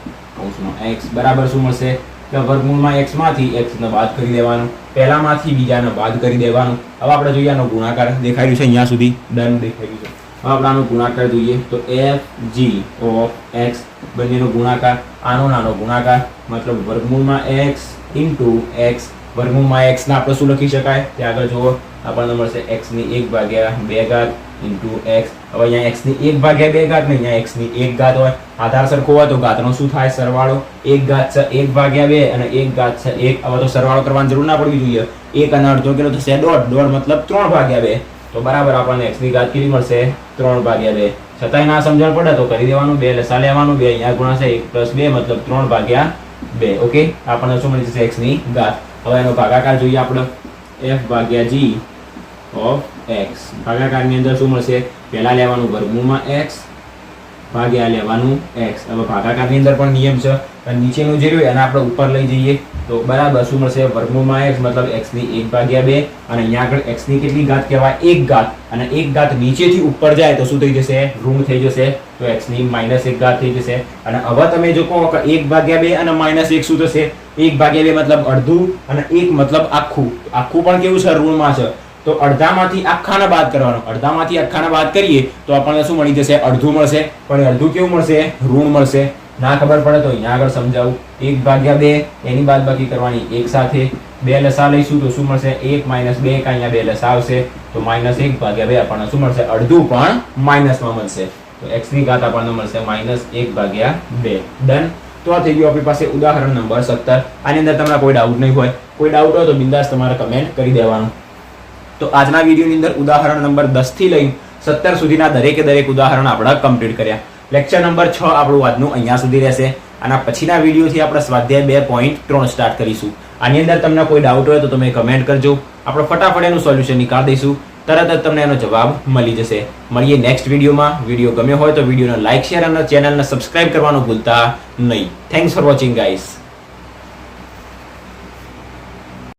x બરાબર શું મળશે? કે વર્ગમૂળમાં x માંથી x ને બાદ કરી દેવાનું, પહેલામાંથી બીજાને બાદ કરી દેવાનું. હવે આપણે જોઈએ આનો ગુણાકાર. દેખાઈ રહ્યું છે અહીંયા સુધી? ડન, દેખાઈ રહ્યું છે. હવે આપણે આનો ગુણાકાર જોઈએ તો f g of x, બંનેનો ગુણાકાર, આનો નાનો ગુણાકાર, મતલબ વર્ગમૂળમાં x ઇન્ટુ x. વર્ગમૂળમાં x ને આપણે શું લખી શકાય? ત્યાં આગળ જુઓ, આપણને મળશે x ની 1/2 ઘાત ઇન્ટુ x. હવે અહીંયા x ની 1/2 ઘાત નહીં, અહીંયા x ની 1 ઘાત હોય. આધાર સરખો હોય તો ઘાતનો શું થાય? સરવાળો. 1 ઘાત છે 1/2 અને 1 ઘાત છે 1. હવે તો સરવાળો કરવાની જરૂર ના પડવી જોઈએ. 1 અને અડધો કેટલો થશે? દોઢ મતલબ 3/2. તો બરાબર આપણને x ની ઘાત કેટલી મળશે? 3/2. છતાંય ના સમજણ પડે તો કરી દેવાનું, 2 લસા લેવાનું, 2 અહીંયા ગુણાશે 1 + 2 મતલબ 3/2. ઓકે, આપણને શું મળી જશે? x ની ઘાત. હવે એનો ભાગાકાર જોઈએ આપણે. f/g of x. ભાગાકારની અંદર શું મળશે? પહેલા લેવાનું વર્ગમૂળમાં x ભાગ્યા લેવાનું x. હવે ભાગાકારની અંદર પણ નિયમ છે, અને નીચેનું જે રહ્યું એને આપણે ઉપર લઈ જઈએ તો બરાબર શું મળશે? વર્ગમૂળમાં x મતલબ x ની 1/2, અને અહીંયા આગળ x ની કેટલી ઘાત કહેવાય? 1 ઘાત. અને 1 ઘાત નીચેથી ઉપર જાય તો શું થઈ જશે? ઋણ થઈ જશે. તો x ની -1 ઘાત થઈ જશે. અને હવે તમે જો કહો કે 1/2 અને -1 શું થશે? 1/2 મતલબ અડધું અને 1 મતલબ આખું. આખું પણ કેવું છે? ઋણમાં છે. તો અડધામાંથી આખાને બાદ કરવાનો. અડધામાંથી આખાને બાદ કરીએ તો આપણને શું મળી જશે? અડધું મળશે. પણ અડધું કેવું મળશે? ઋણ મળશે. ના ખબર પડે તો અહીંયા આગળ સમજાવું. 1/2 એની બાદબાકી કરવાની 1 સાથે, 2 લસા લઈશું તો શું મળશે? 1 - 2, અહીંયા 2 લસા આવશે તો -1/2 આપણને શું મળશે? અડધું પણ માઇનસમાં મળશે. તો x ની ઘાત આપણને મળશે -1/2. ડન. તો આ થઈ ગયું આપણી પાસે ઉદાહરણ નંબર 17. આની અંદર તમને કોઈ ડાઉટ નહીં હોય, કોઈ ડાઉટ હોય તો બિંદાસ તમારે કમેન્ટ કરી દેવાનું. તો આજના વિડીયોની અંદર ઉદાહરણ નંબર 10 થી લઈને 17 સુધીના દરેકે દરેક ઉદાહરણ આપણે કમ્પ્લીટ કર્યા. લેક્ચર નંબર 6 આપણું આજનું અહીંયા સુધી રહેશે. આના પછીના વિડીયોથી આપણે સ્વાધ્યાય 2.3 સ્ટાર્ટ કરીશું. આની અંદર તમને કોઈ ડાઉટ હોય તો તમે કમેન્ટ કરજો, આપણે ફટાફટ એનું સોલ્યુશન નીકાળી દઈશું. તરત જ તમને એનો જવાબ મળી જશે. મળીએ નેક્સ્ટ વિડીયોમાં. વિડીયો ગમ્યો હોય તો વિડીયોને લાઇક, શેર અને ચેનલને સબસ્ક્રાઇબ કરવાનું ભૂલતા નહીં. Thanks for watching guys.